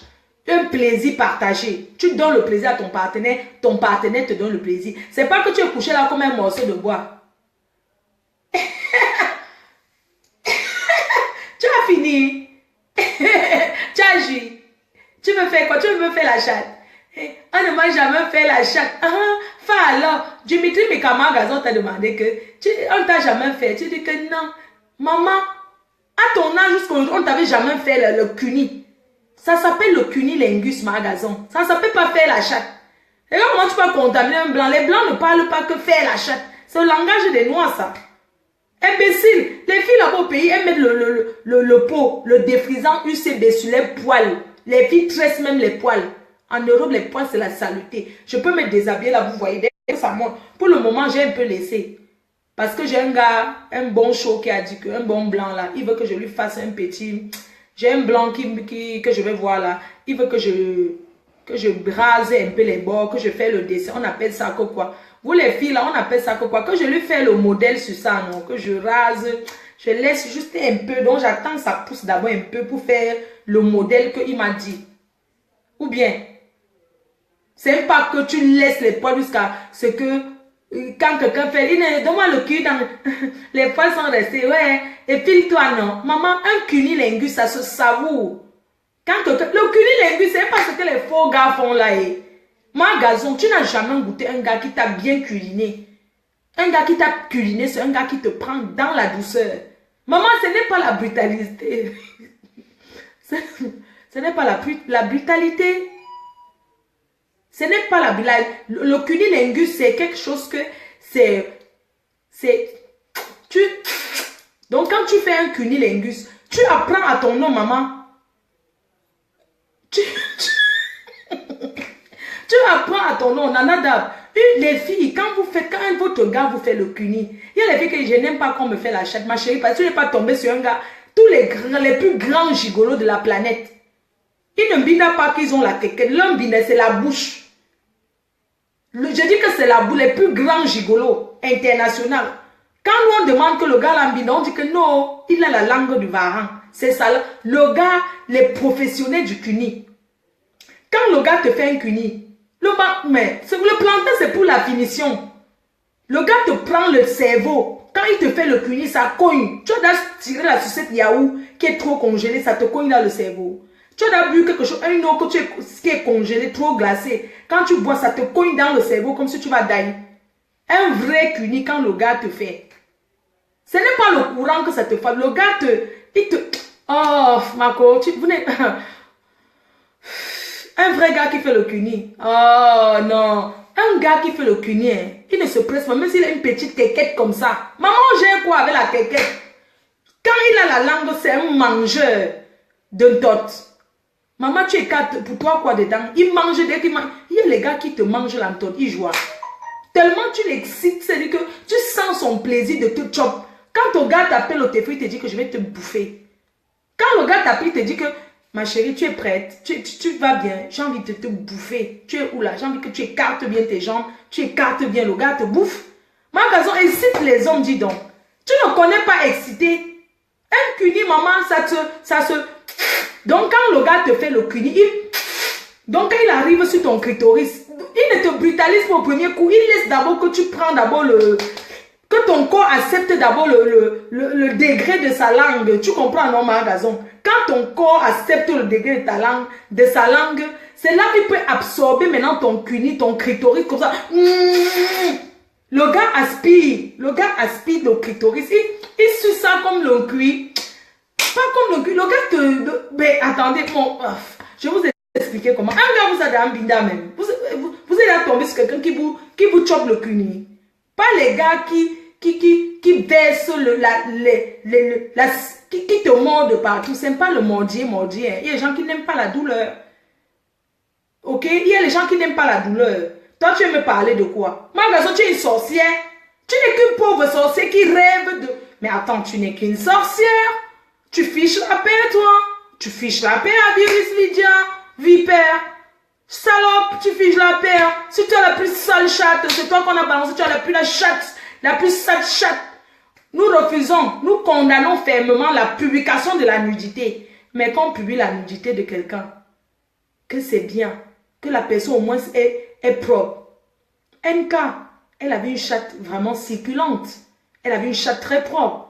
Un plaisir partagé. Tu donnes le plaisir à ton partenaire te donne le plaisir. C'est pas que tu es couché là comme un morceau de bois. Tu as fini. Tu as agi. Tu veux faire quoi? Tu veux me faire la chatte? On ne m'a jamais fait la chatte. Fais alors. Dimitri, mes camarades Gazon t'a demandé que on t'a jamais fait. Tu dis que non. Maman, à ton âge jusqu'aujourd'hui, on t'avait jamais fait le cuni. Ça s'appelle le cunilingus magasin. Ça ne s'appelle pas faire la chatte. Et là, comment tu peux contaminer un blanc? Les blancs ne parlent pas que faire la chatte. C'est le langage des noirs, ça. Imbécile. Les filles là-bas au pays, elles mettent le pot, le défrisant UCB sur les poils. Les filles tressent même les poils. En Europe, les poils, c'est la saleté. Je peux me déshabiller là, vous voyez, dès que ça monte. Pour le moment, j'ai un peu laissé. Parce que j'ai un gars, un bon chaud qui a dit que, un bon blanc là, il veut que je lui fasse un petit... J'ai un blanc que je vais voir là. Il veut que je brase un peu les bords, que je fais le dessin. On appelle ça que quoi? Vous les filles là, on appelle ça que quoi? Que je lui fais le modèle sur ça, non? Que je rase, je laisse juste un peu. Donc j'attends que ça pousse d'abord un peu pour faire le modèle qu'il m'a dit. Ou bien, c'est pas que tu laisses les poils jusqu'à ce que... Quand quelqu'un fait, donne-moi le cul dans les poils sont restés, ouais, et file-toi, non. Maman, un cunilingus, ça se savoure. Quand le cunilingus, c'est pas ce que les faux gars font là. Moi, Gazon, tu n'as jamais goûté un gars qui t'a bien culiné. Un gars qui t'a culiné, c'est un gars qui te prend dans la douceur. Maman, ce n'est pas la brutalité. Ce n'est pas la brutalité. Ce n'est pas la blague. Le cunilingus, c'est quelque chose que donc quand tu fais un cunilingus, tu apprends à ton nom, maman. Tu apprends à ton nom, nanadab. Les filles, quand votre gars vous fait le cuni, il y a les filles que je n'aime pas qu'on me fait la chatte, ma chérie, parce que tu n'es pas tombé sur un gars, tous les plus grands gigolos de la planète. Ils ne binent pas qu'ils ont la quéquette. L'un bine, c'est la bouche. Je dis que c'est la bouche, les plus grands gigolos internationaux. Quand nous on demande que le gars l'ambine, on dit que non, il a la langue du varan. C'est ça. Le gars, les professionnels du cuni. Quand le gars te fait un cuni, le plantain c'est pour la finition. Le gars te prend le cerveau. Quand il te fait le cuni, ça cogne. Tu dois tirer la sucette yaourt qui est trop congelée, ça te cogne dans le cerveau. Tu as bu quelque chose, une eau qui est congelée, trop glacée. Quand tu bois, ça te cogne dans le cerveau comme si tu vas dailler. Un vrai cuni quand le gars te fait. Ce n'est pas le courant que ça te fait. Le gars oh, Marco, vous n'êtes... Un vrai gars qui fait le cuni. Oh, non. Un gars qui fait le cuni, hein, il ne se presse pas, même s'il a une petite quéquette comme ça. Maman, j'ai quoi avec la quéquette? Quand il a la langue, c'est un mangeur de tot. Maman, tu écartes pour toi quoi dedans? Il mange dès qu'il mange. Il y a les gars qui te mangent l'entonne, ils jouent. Tellement tu l'excites, c'est-à-dire que tu sens son plaisir de te chop. Quand ton gars t'appelle au téléphone, il te dit que je vais te bouffer. Quand le gars t'appelle, il te dit que ma chérie, tu es prête, tu vas bien, j'ai envie de te bouffer. Tu es où là? J'ai envie que tu écartes bien tes jambes, tu écartes bien, le gars te bouffe. Ma gazon, excite les hommes, dis donc. Tu ne connais pas exciter. Un cuni, maman, ça se... Donc, quand le gars te fait le cuni, donc quand il arrive sur ton clitoris, il ne te brutalise pas au premier coup. Il laisse d'abord que tu prends d'abord que ton corps accepte d'abord le degré de sa langue. Tu comprends, non, ma gazon? Quand ton corps accepte le degré de sa langue, c'est là qu'il peut absorber maintenant ton cuni, ton clitoris, comme ça. Le gars aspire le clitoris. Il suce ça comme le cuit. Pas comme le gars mais attendez, je vais vous expliquer comment. Un gars vous a dans un binda même. Vous êtes là tombé sur quelqu'un qui vous chope le cuni. Pas les gars qui versent qui te mordent partout. C'est pas le mordier. Il y a des gens qui n'aiment pas la douleur. Ok? Il y a les gens qui n'aiment pas la douleur. Toi, tu veux me parler de quoi? Moi, garçon, tu es une sorcière. Tu n'es qu'une pauvre sorcière qui rêve de... Mais attends, tu n'es qu'une sorcière. Tu fiches la paix, toi. Tu fiches la paix à Virus Lydia, vipère. Salope, tu fiches la paix. Si tu as la plus sale chatte, c'est toi qu'on a balancé, tu as la plus sale chatte. Nous refusons, nous condamnons fermement la publication de la nudité. Mais quand on publie la nudité de quelqu'un, que c'est bien, que la personne au moins est propre. NK, elle avait une chatte vraiment circulante. Elle avait une chatte très propre.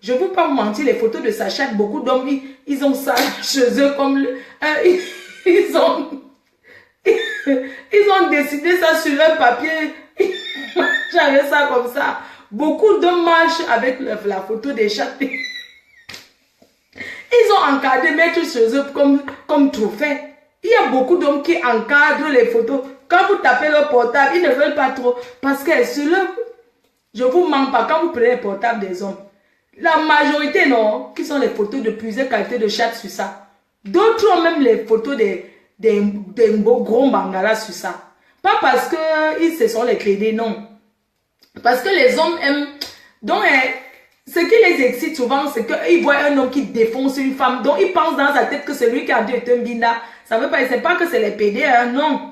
Je ne veux pas vous mentir, les photos de sa chatte, beaucoup d'hommes, ils ont ça chez eux comme... ils ont dessiné ça sur leur papier. J'avais ça comme ça. Beaucoup d'hommes marchent avec la photo des chats. Ils ont encadré, mettre chez eux comme trophée. Il y a beaucoup d'hommes qui encadrent les photos. Quand vous tapez leur portable, ils ne veulent pas trop. Parce que sur leur... Je ne vous mens pas, quand vous prenez les portables des hommes, la majorité, non, qui sont les photos de plusieurs qualités de chat sur ça. D'autres ont même les photos des gros bangalas sur ça. Pas parce que ce sont les crédits, non. Parce que les hommes aiment... Donc, ce qui les excite souvent, c'est qu'ils voient un homme qui défonce une femme. Donc, ils pensent dans sa tête que c'est lui qui a dû être un binda. Ça veut pas, c'est pas que c'est les PD, hein, non.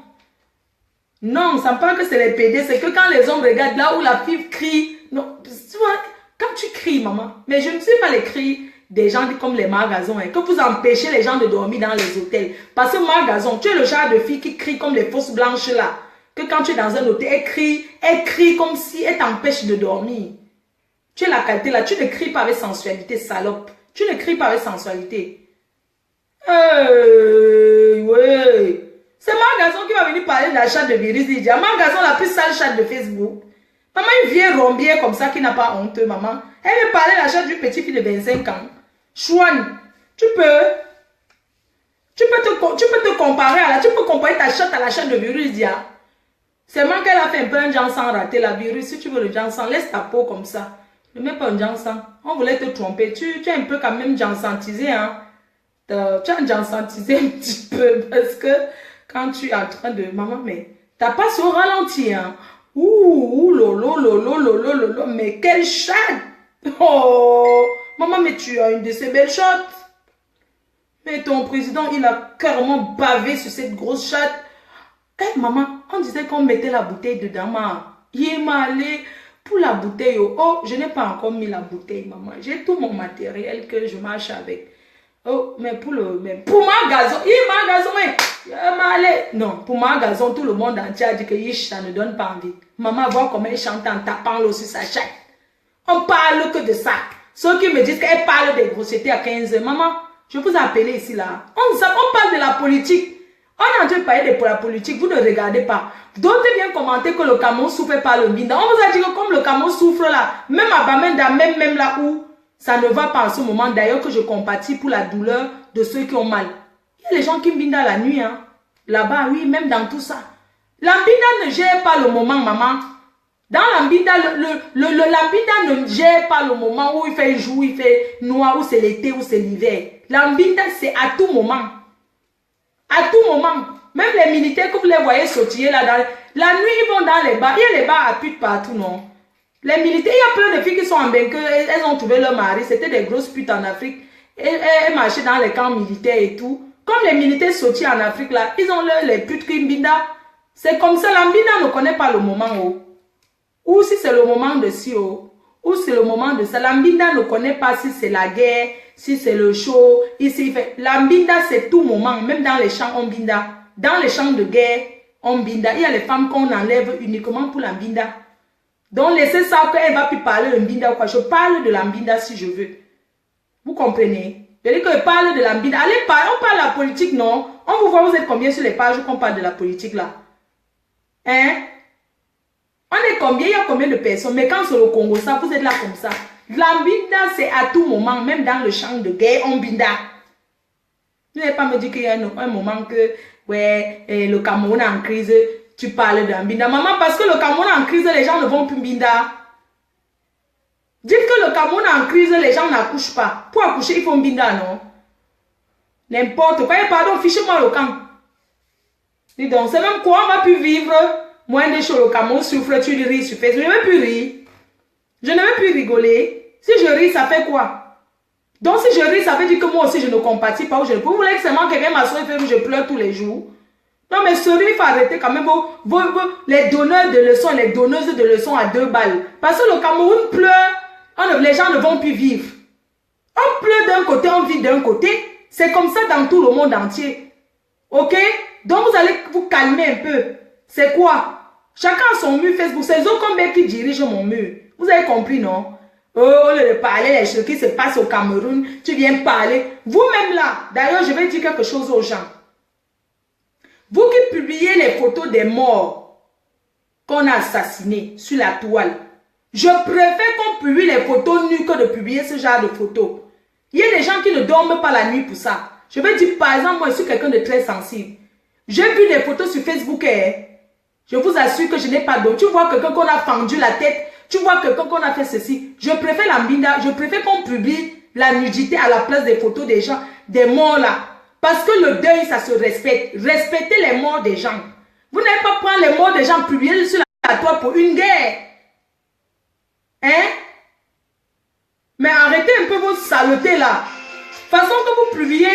Non, ça ne parle pas que c'est les PD. C'est que quand les hommes regardent là où la fille crie... Non, tu vois, quand tu cries, maman, mais je ne sais pas les cris des gens comme les magasins, hein, que vous empêchez les gens de dormir dans les hôtels. Parce que magasin, tu es le genre de fille qui crie comme les fausses blanches là. Que quand tu es dans un hôtel, elle crie comme si elle t'empêche de dormir. Tu es la qualité là, tu ne cries pas avec sensualité, salope. Tu ne cries pas avec sensualité. Ouais. C'est Magasin qui va venir parler de la chatte de Virus Lydia. Magasin la plus sale chatte de Facebook. Maman, une vieille rombière comme ça qui n'a pas honte, maman. Elle veut parler de la chatte d'une petite fille de 25 ans. Chouane, tu peux te comparer à la... Tu peux comparer ta chatte à la chatte de Virus Lydia. C'est moi qu'elle a fait un peu un jansan raté, la Virus. Si tu veux le jansan, laisse ta peau comme ça. Ne mets pas un jansan. On voulait te tromper. Tu es un peu quand même jansantisé, hein. Tu as jansantisé un petit peu parce que quand tu es en train de... Maman, mais t'as pas ce ralenti, hein. Ouh, lolo, lolo, lolo, lolo. Mais quelle chatte. Oh, maman, mais tu as une de ces belles chattes. Mais ton président, il a carrément bavé sur cette grosse chatte. Eh, maman, on disait qu'on mettait la bouteille dedans, maman. Il m'a allé pour la bouteille. Oh, je n'ai pas encore mis la bouteille, maman. J'ai tout mon matériel que je marche avec. Oh, mais pour ma gazon, ma gazon, non, pour ma gazon, tout le monde entier a dit que ça ne donne pas envie. Maman, voir comment elle chante en tapant l'eau sur sa chatte. On parle que de ça. Ceux qui me disent qu'elle parle des grossièretés à 15 heures. Maman, je vous ai appelé ici là. On parle de la politique. On est en train de parler de la politique, vous ne regardez pas. D'autres viennent commenter que le Cameroun souffre par le Binda. On vous a dit que comme le Cameroun souffre là, même à Bamenda, même là où ça ne va pas en ce moment, d'ailleurs que je compatis pour la douleur de ceux qui ont mal. Il y a les gens qui Binda la nuit, hein. Là-bas, oui, même dans tout ça. L'Ambinda ne gère pas le moment, maman. Dans l'Ambinda, l'Ambinda ne gère pas le moment où il fait jour, il fait noir, où c'est l'été, où c'est l'hiver. L'Ambinda, c'est à tout moment. À tout moment. Même les militaires que vous les voyez sautiller là, la nuit, ils vont dans les bars. Il y a les bars à putes partout, non? Les militaires, il y a plein de filles qui sont en bain, elles ont trouvé leur mari. C'était des grosses putes en Afrique. Elles marchaient dans les camps militaires et tout. Comme les militaires sautillent en Afrique là, ils ont les putes qui Mbinda. C'est comme ça, l'Ambinda ne connaît pas le moment. Oh. Ou si c'est le moment de si, oh. Ou c'est le moment de ça. L'Ambinda ne connaît pas si c'est la guerre, si c'est le show. Ici, l'Ambinda, c'est tout moment. Même dans les champs, on binda. Dans les champs de guerre, on binda. Il y a les femmes qu'on enlève uniquement pour l'Ambinda. Donc, laissez ça qu'elle va plus parler de l'Ambinda ou quoi. Je parle de l'Ambinda si je veux. Vous comprenez? Je dis que je parle de l'Ambinda. Allez, on parle de la politique, non? On vous voit, vous êtes combien sur les pages qu'on parle de la politique là? Hein? On est combien? Il y a combien de personnes? Mais quand c'est le Congo, ça, vous êtes là comme ça. L'Ambinda, c'est à tout moment, même dans le champ de guerre, on binda. Vous n'allez pas me dire qu'il y a un moment que, ouais, le Cameroun est en crise, tu parles de l'Ambinda. Maman, parce que le Cameroun est en crise, les gens ne vont plus binda. Dites que le Cameroun est en crise, les gens n'accouchent pas. Pour accoucher, il faut binda, non? N'importe quoi. Et pardon, fichez-moi le camp. Dis donc, c'est même quoi on va plus vivre? Moins de choses, le Cameroun souffre, tu ris sur Facebook. Je ne veux plus rire. Je ne veux plus rigoler. Si je ris, ça fait quoi? Donc si je ris, ça veut dire que moi aussi je ne compatis pas ou je ne peux. Vous voulez que seulement quelqu'un m'assoie et fait que je pleure tous les jours? Non mais sérieux, il faut arrêter quand même les donneurs de leçons, les donneuses de leçons à 2 balles. Parce que le Cameroun pleure, les gens ne vont plus vivre. On pleure d'un côté, on vit d'un côté. C'est comme ça dans tout le monde entier. Ok? Donc vous allez vous calmer un peu. C'est quoi? Chacun a son mur Facebook. C'est Zokombe qui dirige mon mur. Vous avez compris, non? Oh, au lieu de parler les choses qui se passent au Cameroun, tu viens parler. Vous-même là, d'ailleurs, je vais dire quelque chose aux gens. Vous qui publiez les photos des morts qu'on a assassinés sur la toile, je préfère qu'on publie les photos nues que de publier ce genre de photos. Il y a des gens qui ne dorment pas la nuit pour ça. Je vais dire, par exemple, moi, je suis quelqu'un de très sensible. J'ai vu des photos sur Facebook et je vous assure que je n'ai pas d'eau. Tu vois quelqu'un qu'on a fendu la tête, tu vois quelqu'un qu'on a fait ceci. Je préfère la mbinda, je préfère qu'on publie la nudité à la place des photos des gens, des morts là. Parce que le deuil, ça se respecte. Respectez les morts des gens. Vous n'allez pas prendre les morts des gens, publier sur la toile pour une guerre. Hein? Mais arrêtez un peu vos saletés là. Façon que vous publiez,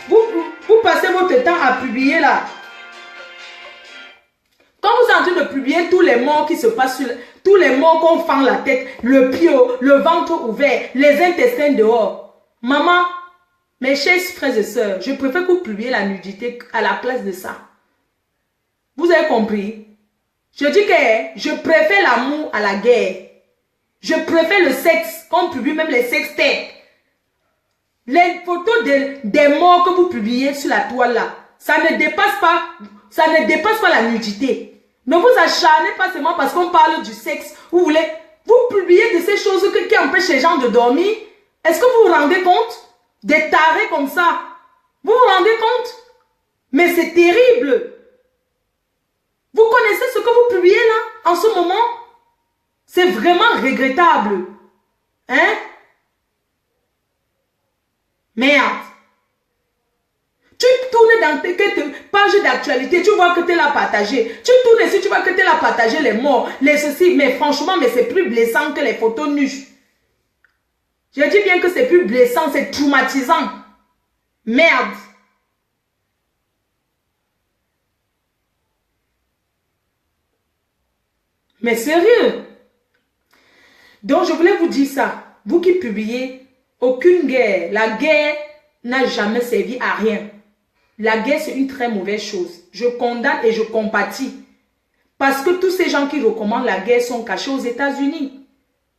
vous passez votre temps à publier là. Quand vous êtes en train de publier tous les morts qui se passent, tous les morts qu'on fend la tête, le pied, le ventre ouvert, les intestins dehors. Maman, mes chers frères et sœurs, je préfère que vous publiez la nudité à la place de ça. Vous avez compris? Je dis que je préfère l'amour à la guerre. Je préfère le sexe, qu'on publie même les sextapes. Les photos des morts que vous publiez sur la toile là, ça ne dépasse pas la nudité. Ne vous acharnez pas seulement parce qu'on parle du sexe. Vous publiez de ces choses qui empêchent les gens de dormir. Est-ce que vous vous rendez compte? Des tarés comme ça. Vous vous rendez compte? Mais c'est terrible. Vous connaissez ce que vous publiez là, en ce moment? C'est vraiment regrettable. Hein? Merde. Tu tournes dans tes pages d'actualité, tu vois que tu es là partagé. Tu tournes ici, tu vois que tu es là partagé les morts, les ceci. Mais franchement, c'est plus blessant que les photos nues. Je dis bien que c'est plus blessant, c'est traumatisant. Merde. Mais sérieux. Donc je voulais vous dire ça. Vous qui publiez, aucune guerre. La guerre n'a jamais servi à rien. La guerre, c'est une très mauvaise chose. Je condamne et je compatis. Parce que tous ces gens qui recommandent la guerre sont cachés aux États-Unis.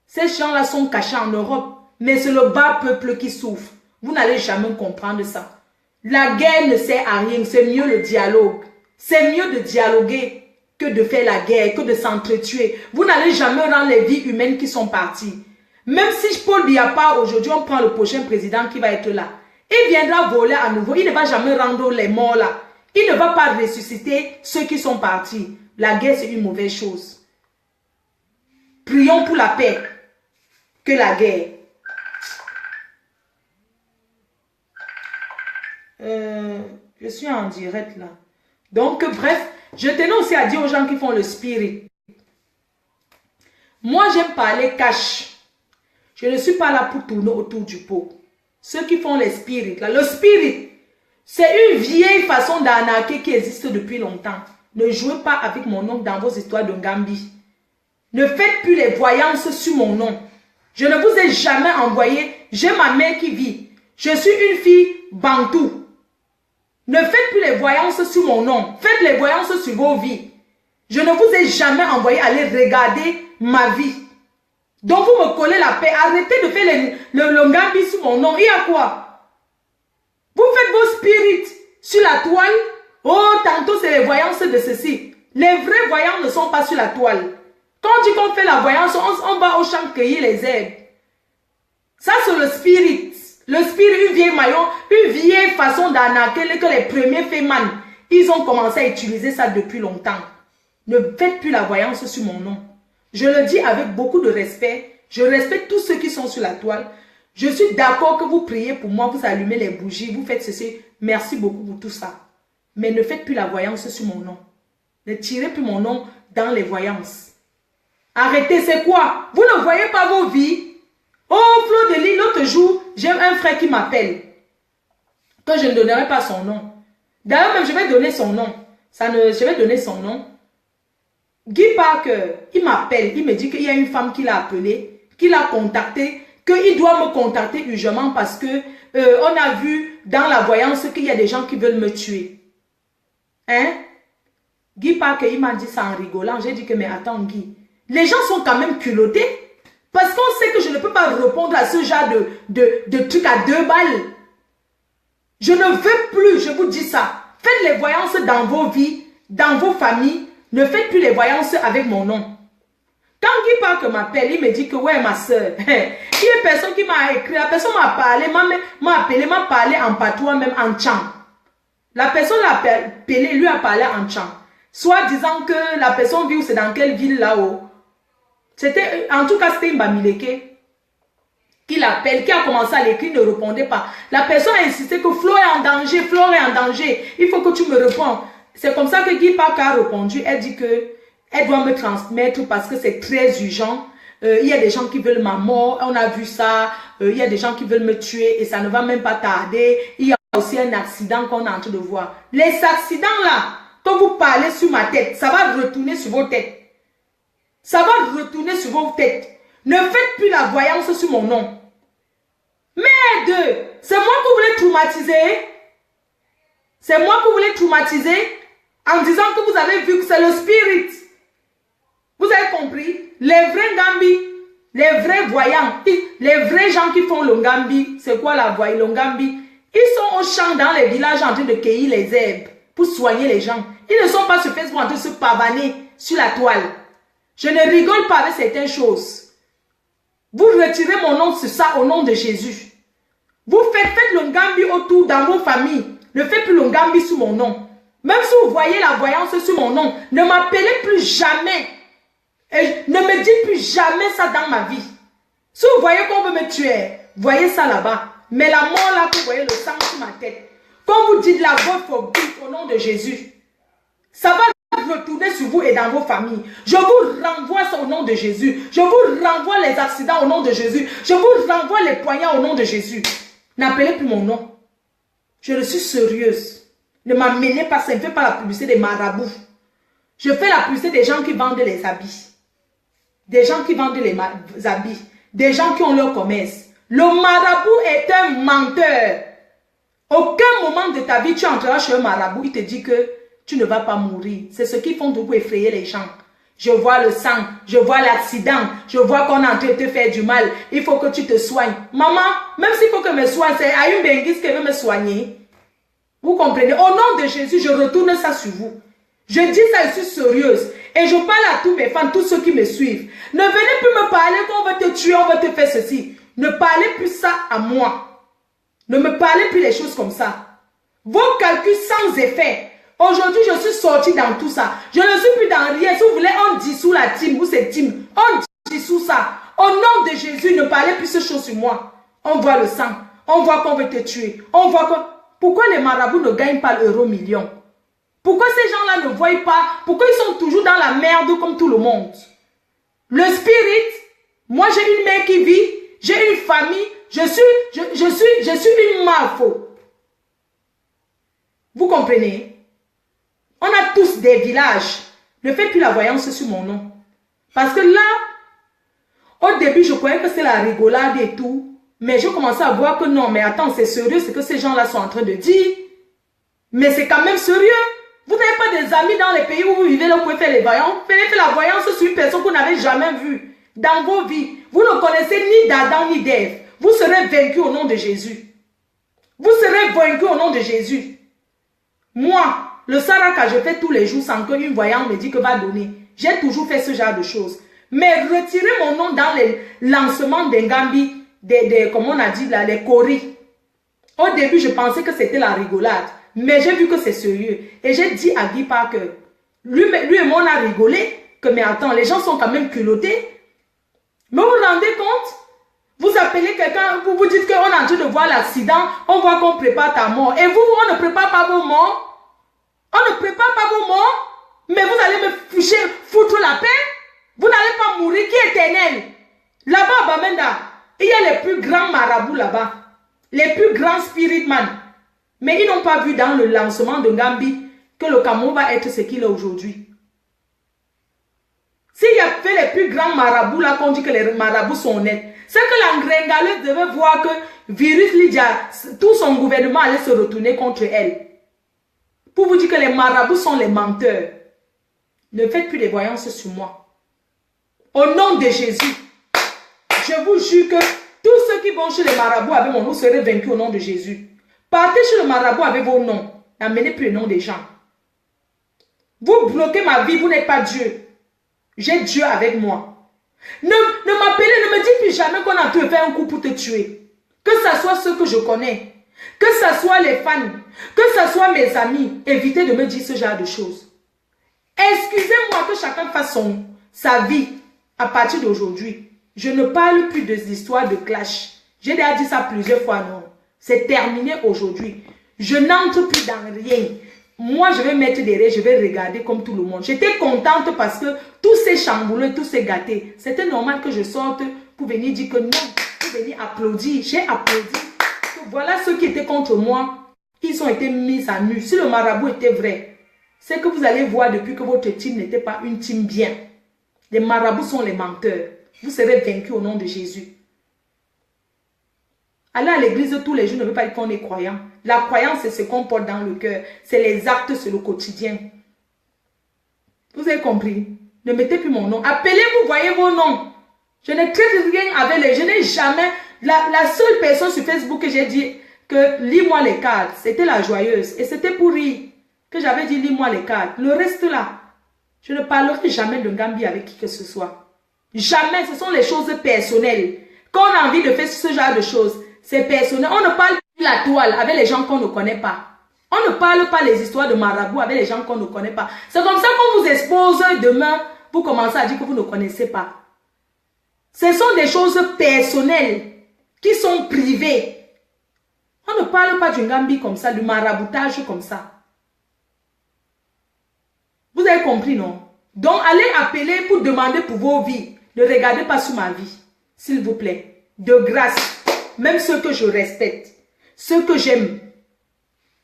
Ces gens-là sont cachés en Europe. Mais c'est le bas peuple qui souffre. Vous n'allez jamais comprendre ça. La guerre ne sert à rien. C'est mieux le dialogue. C'est mieux de dialoguer que de faire la guerre, que de s'entretuer. Vous n'allez jamais rendre les vies humaines qui sont parties. Même si Paul Biya part aujourd'hui, on prend le prochain président qui va être là. Il viendra voler à nouveau. Il ne va jamais rendre les morts là. Il ne va pas ressusciter ceux qui sont partis. La guerre, c'est une mauvaise chose. Prions pour la paix que la guerre. Je suis en direct là. Donc, bref, je tenais aussi à dire aux gens qui font le spirit. Moi, j'aime parler cash. Je ne suis pas là pour tourner autour du pot. Ceux qui font les spirits, là, le spirit, c'est une vieille façon d'arnaquer qui existe depuis longtemps. Ne jouez pas avec mon nom dans vos histoires de Ngambi. Ne faites plus les voyances sur mon nom. Je ne vous ai jamais envoyé. J'ai ma mère qui vit. Je suis une fille bantou. Ne faites plus les voyances sur mon nom. Faites les voyances sur vos vies. Je ne vous ai jamais envoyé aller regarder ma vie. Donc vous me collez la paix. Arrêtez de faire le Ngambi sur mon nom. Il y a quoi? Vous faites vos spirits sur la toile. Oh, tantôt c'est les voyances de ceci. Les vrais voyants ne sont pas sur la toile. Quand on dit qu'on fait la voyance, on va au champ cueillir les herbes. Ça c'est le spirit. Le spirit, une vieille façon d'arnaquer que les premiers fémans, ils ont commencé à utiliser ça depuis longtemps. Ne faites plus la voyance sur mon nom. Je le dis avec beaucoup de respect. Je respecte tous ceux qui sont sur la toile. Je suis d'accord que vous priez pour moi, vous allumez les bougies, vous faites ceci. Merci beaucoup pour tout ça. Mais ne faites plus la voyance sur mon nom. Ne tirez plus mon nom dans les voyances. Arrêtez, c'est quoi? Vous ne voyez pas vos vies? Oh, Flo de Lille, l'autre jour, j'ai un frère qui m'appelle, que je ne donnerai pas son nom. D'ailleurs, même je vais donner son nom. Je vais donner son nom. Guy Parker, il m'appelle, il me dit qu'il y a une femme qui l'a appelé, qui l'a contacté, qu'il doit me contacter urgemment parce que on a vu dans la voyance qu'il y a des gens qui veulent me tuer. Hein? Guy Parker, il m'a dit ça en rigolant. J'ai dit que, mais attends Guy, les gens sont quand même culottés parce qu'on sait que je ne peux pas répondre à ce genre de trucs à 2 balles. Je ne veux plus, je vous dis ça. Faites les voyances dans vos vies, dans vos familles. Ne faites plus les voyances avec mon nom. Quand Guy Parker m'appelle, il me dit que ouais ma soeur, il y a une personne qui m'a écrit, la personne m'a parlé, m'a appelé, m'a parlé en patois, même en tchang. La personne l'a appelé, lui a parlé en tchang. Soit disant que la personne vit, c'est dans quelle ville là-haut. C'était, en tout cas, c'était Mbamileke qui l'appelle, qui a commencé à l'écrire, ne répondait pas. La personne a insisté que Flo est en danger, Flo est en danger, il faut que tu me réponds. C'est comme ça que Guy Parker a répondu. Elle dit que elle doit me transmettre parce que c'est très urgent. Il y a des gens qui veulent ma mort. On a vu ça. Il y a des gens qui veulent me tuer et ça ne va même pas tarder. Il y a aussi un accident qu'on est en train de voir. Les accidents là, quand vous parlez sur ma tête, ça va retourner sur vos têtes. Ça va retourner sur vos têtes. Ne faites plus la voyance sur mon nom. Merde, c'est moi que vous voulez traumatiser. C'est moi que vous voulez traumatiser. En disant que vous avez vu que c'est le spirit. Vous avez compris? Les vrais Ngambi, les vrais voyants, les vrais gens qui font le Ngambi, c'est quoi la voie, le Ngambi? Ils sont au champ dans les villages en train de cueillir les herbes pour soigner les gens. Ils ne sont pas sur Facebook en train de se pavaner sur la toile. Je ne rigole pas avec certaines choses. Vous retirez mon nom sur ça au nom de Jésus. Vous faites le Ngambi autour dans vos familles. Ne faites plus le Ngambi sous mon nom. Même si vous voyez la voyance sur mon nom, ne m'appelez plus jamais. Et ne me dites plus jamais ça dans ma vie. Si vous voyez qu'on veut me tuer, voyez ça là-bas. Mais la mort là, vous voyez le sang sur ma tête. Quand vous dites la voix au nom de Jésus, ça va retourner sur vous et dans vos familles. Je vous renvoie ça au nom de Jésus. Je vous renvoie les accidents au nom de Jésus. Je vous renvoie les poignards au nom de Jésus. N'appelez plus mon nom. Je suis sérieuse. Ne m'amenez pas, ça ne fait pas la publicité des marabouts. Je fais la publicité des gens qui vendent les habits. Des gens qui vendent les habits. Des gens qui ont leur commerce. Le marabout est un menteur. Aucun moment de ta vie, tu entreras chez un marabout, il te dit que tu ne vas pas mourir. C'est ce qu'ils font pour effrayer les gens. Je vois le sang, je vois l'accident, je vois qu'on est en train de te faire du mal. Il faut que tu te soignes. Maman, même s'il faut que je me soigne, c'est Ayum Bengis qui veut me soigner. Vous comprenez? Au nom de Jésus, je retourne ça sur vous. Je dis ça, je suis sérieuse. Et je parle à tous mes fans, tous ceux qui me suivent. Ne venez plus me parler qu'on va te tuer, on va te faire ceci. Ne parlez plus ça à moi. Ne me parlez plus les choses comme ça. Vos calculs sans effet. Aujourd'hui, je suis sortie dans tout ça. Je ne suis plus dans rien. Si vous voulez, on dissout la team ou cette team. On dissout ça. Au nom de Jésus, ne parlez plus ces choses sur moi. On voit le sang. On voit qu'on veut te tuer. On voit que... Pourquoi les marabouts ne gagnent pas l'euro million? Pourquoi ces gens-là ne voient pas? Pourquoi ils sont toujours dans la merde comme tout le monde? Le spirit, moi j'ai une mère qui vit, j'ai une famille, je suis une malfo. Vous comprenez? On a tous des villages. Ne faites plus la voyance sur mon nom. Parce que là, au début, je croyais que c'est la rigolade et tout. Mais je commençais à voir que non, mais attends, c'est sérieux ce que ces gens-là sont en train de dire. Mais c'est quand même sérieux. Vous n'avez pas des amis dans les pays où vous vivez, là, vous pouvez faire les voyances. Faites la voyance sur une personne que vous n'avez jamais vue dans vos vies. Vous ne connaissez ni d'Adam ni d'Ève. Vous serez vaincus au nom de Jésus. Vous serez vaincus au nom de Jésus. Moi, le saraka, je fais tous les jours sans qu'une voyante me dise que va donner. J'ai toujours fait ce genre de choses. Mais retirez mon nom dans les lancements des Ngambi, comme on a dit là, les coris. Au début, je pensais que c'était la rigolade. Mais j'ai vu que c'est sérieux. Et j'ai dit à Guy Parker, lui et moi, on a rigolé, que mais attends, les gens sont quand même culottés. Mais vous vous rendez compte? Vous appelez quelqu'un, vous vous dites qu'on est en train de voir l'accident, on voit qu'on prépare ta mort. Et vous, on ne prépare pas vos morts. On ne prépare pas vos morts. Mais vous allez me foutre la paix. Vous n'allez pas mourir, qui est éternel. Là-bas à Bamenda, il y a les plus grands marabouts là-bas. Les plus grands spiritman. Mais ils n'ont pas vu dans le lancement de Ngambi que le Cameroun va être ce qu'il est aujourd'hui. S'il y avait les plus grands marabouts là, qu'on dit que les marabouts sont honnêtes, c'est que l'Angrengaleuse devait voir que Virus Lydia, tout son gouvernement allait se retourner contre elle. Pour vous dire que les marabouts sont les menteurs. Ne faites plus des voyances sur moi. Au nom de Jésus, je vous jure que tous ceux qui vont chez les marabouts avec mon nom seraient vaincus au nom de Jésus. Partez chez le marabout avec vos noms. N'amenez plus le nom des gens. Vous bloquez ma vie, vous n'êtes pas Dieu. J'ai Dieu avec moi. Ne m'appelez, ne me dites plus jamais qu'on a pu faire un coup pour te tuer. Que ce soit ceux que je connais, que ce soit les fans, que ce soit mes amis, évitez de me dire ce genre de choses. Excusez-moi que chacun fasse sa vie à partir d'aujourd'hui. Je ne parle plus des histoires de clash. J'ai déjà dit ça plusieurs fois, non. C'est terminé aujourd'hui. Je n'entre plus dans rien. Moi, je vais mettre des règles, je vais regarder comme tout le monde. J'étais contente parce que tous ces chamboulés, tous ces gâtés, c'était normal que je sorte pour venir dire que non, pour venir applaudir. J'ai applaudi. Voilà ceux qui étaient contre moi, ils ont été mis à nu. Si le marabout était vrai, c'est que vous allez voir depuis que votre team n'était pas une team bien. Les marabouts sont les menteurs. Vous serez vaincus au nom de Jésus. Aller à l'église tous les jours ne veut pas dire qu'on est croyant. La croyance, c'est ce qu'on porte dans le cœur. C'est les actes, c'est le quotidien. Vous avez compris? Ne mettez plus mon nom. Appelez-vous, voyez vos noms. Je ne traite rien avec les... Je n'ai jamais... La seule personne sur Facebook que j'ai dit que lis-moi les cartes, c'était la joyeuse. Et c'était pour rire que j'avais dit lis-moi les cartes. Le reste là, je ne parlerai jamais de Ngambi avec qui que ce soit. Jamais. Ce sont les choses personnelles. Quand on a envie de faire ce genre de choses, c'est personnel. On ne parle pas la toile avec les gens qu'on ne connaît pas. On ne parle pas les histoires de marabout avec les gens qu'on ne connaît pas. C'est comme ça qu'on vous expose demain. Vous commencez à dire que vous ne connaissez pas. Ce sont des choses personnelles qui sont privées. On ne parle pas du Ngambi comme ça, du maraboutage comme ça. Vous avez compris, non? Donc, allez appeler pour demander pour vos vies. Ne regardez pas sur ma vie, s'il vous plaît. De grâce. Même ceux que je respecte, ceux que j'aime.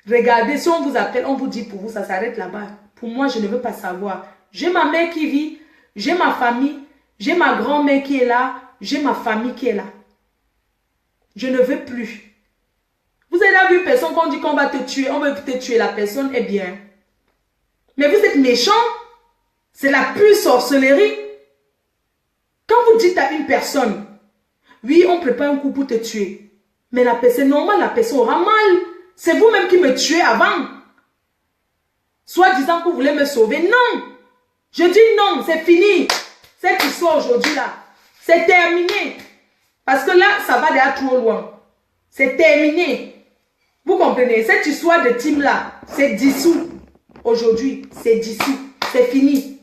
Regardez, si on vous appelle, on vous dit pour vous, ça s'arrête là-bas. Pour moi, je ne veux pas savoir. J'ai ma mère qui vit, j'ai ma famille, j'ai ma grand-mère qui est là, j'ai ma famille qui est là. Je ne veux plus. Vous avez vu une personne qu'on dit qu'on va te tuer, on veut te tuer, la personne est bien. Mais vous êtes méchant. C'est la pure sorcellerie. Quand vous dites à une personne, oui, on prépare un coup pour te tuer. Mais la personne, normal, la personne aura mal. C'est vous-même qui me tuez avant. Soit disant que vous voulez me sauver. Non. Je dis non, c'est fini. Cette histoire aujourd'hui-là, c'est terminé. Parce que là, ça va déjà trop loin. C'est terminé. Vous comprenez? Cette histoire de team-là, c'est dissous. Aujourd'hui, c'est dissous. C'est fini.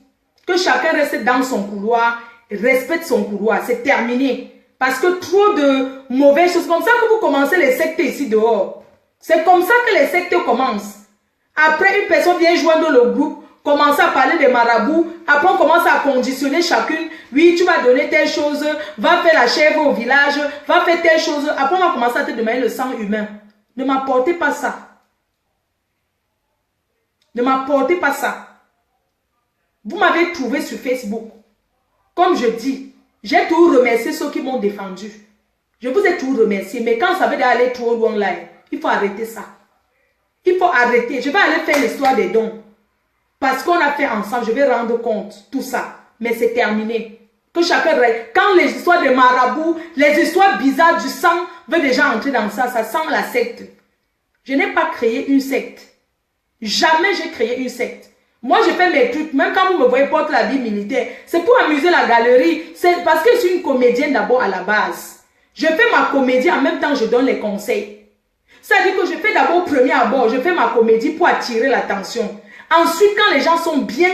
Que chacun reste dans son couloir, respecte son couloir. C'est terminé. Parce que trop de mauvaises choses, comme ça que vous commencez les sectes ici dehors. C'est comme ça que les sectes commencent. Après, une personne vient joindre le groupe, commence à parler des marabouts. Après, on commence à conditionner chacune. Oui, tu vas donner telle chose, va faire la chèvre au village, va faire telle chose. Après, on va commencer à te demander le sang humain. Ne m'apportez pas ça. Ne m'apportez pas ça. Vous m'avez trouvé sur Facebook. Comme je dis, j'ai tout remercié ceux qui m'ont défendu. Je vous ai tout remercié. Mais quand ça veut aller trop loin là, il faut arrêter ça. Il faut arrêter. Je vais aller faire l'histoire des dons. Parce qu'on a fait ensemble, je vais rendre compte. Tout ça. Mais c'est terminé. Que chacun... Quand les histoires de marabouts, les histoires bizarres du sang veulent déjà entrer dans ça, ça sent la secte. Je n'ai pas créé une secte. Jamais j'ai créé une secte. Moi, je fais mes trucs. Même quand vous me voyez porter la vie militaire, c'est pour amuser la galerie. C'est parce que je suis une comédienne d'abord à la base. Je fais ma comédie en même temps je donne les conseils. C'est-à-dire que je fais d'abord premier abord, je fais ma comédie pour attirer l'attention. Ensuite, quand les gens sont bien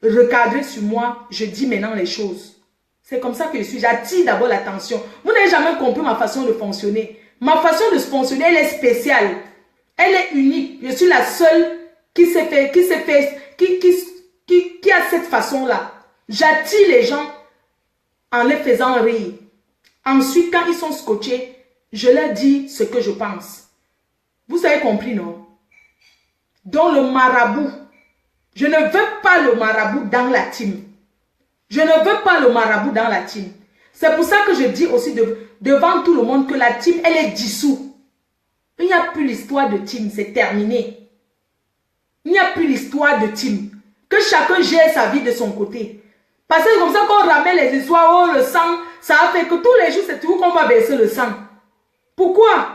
recadrés sur moi, je dis maintenant les choses. C'est comme ça que je suis. J'attire d'abord l'attention. Vous n'avez jamais compris ma façon de fonctionner. Ma façon de fonctionner, elle est spéciale. Elle est unique. Je suis la seule qui a cette façon-là. J'attire les gens en les faisant rire. Ensuite, quand ils sont scotchés, je leur dis ce que je pense. Vous avez compris, non? Dans le marabout, je ne veux pas le marabout dans la team. Je ne veux pas le marabout dans la team. C'est pour ça que je dis aussi devant tout le monde que la team, elle est dissoute. Il n'y a plus l'histoire de team, c'est terminé. Il n'y a plus l'histoire de team. Que chacun gère sa vie de son côté. Parce que c'est comme ça qu'on ramène les histoires, oh le sang, ça a fait que tous les jours, c'est toujours qu'on va verser le sang. Pourquoi?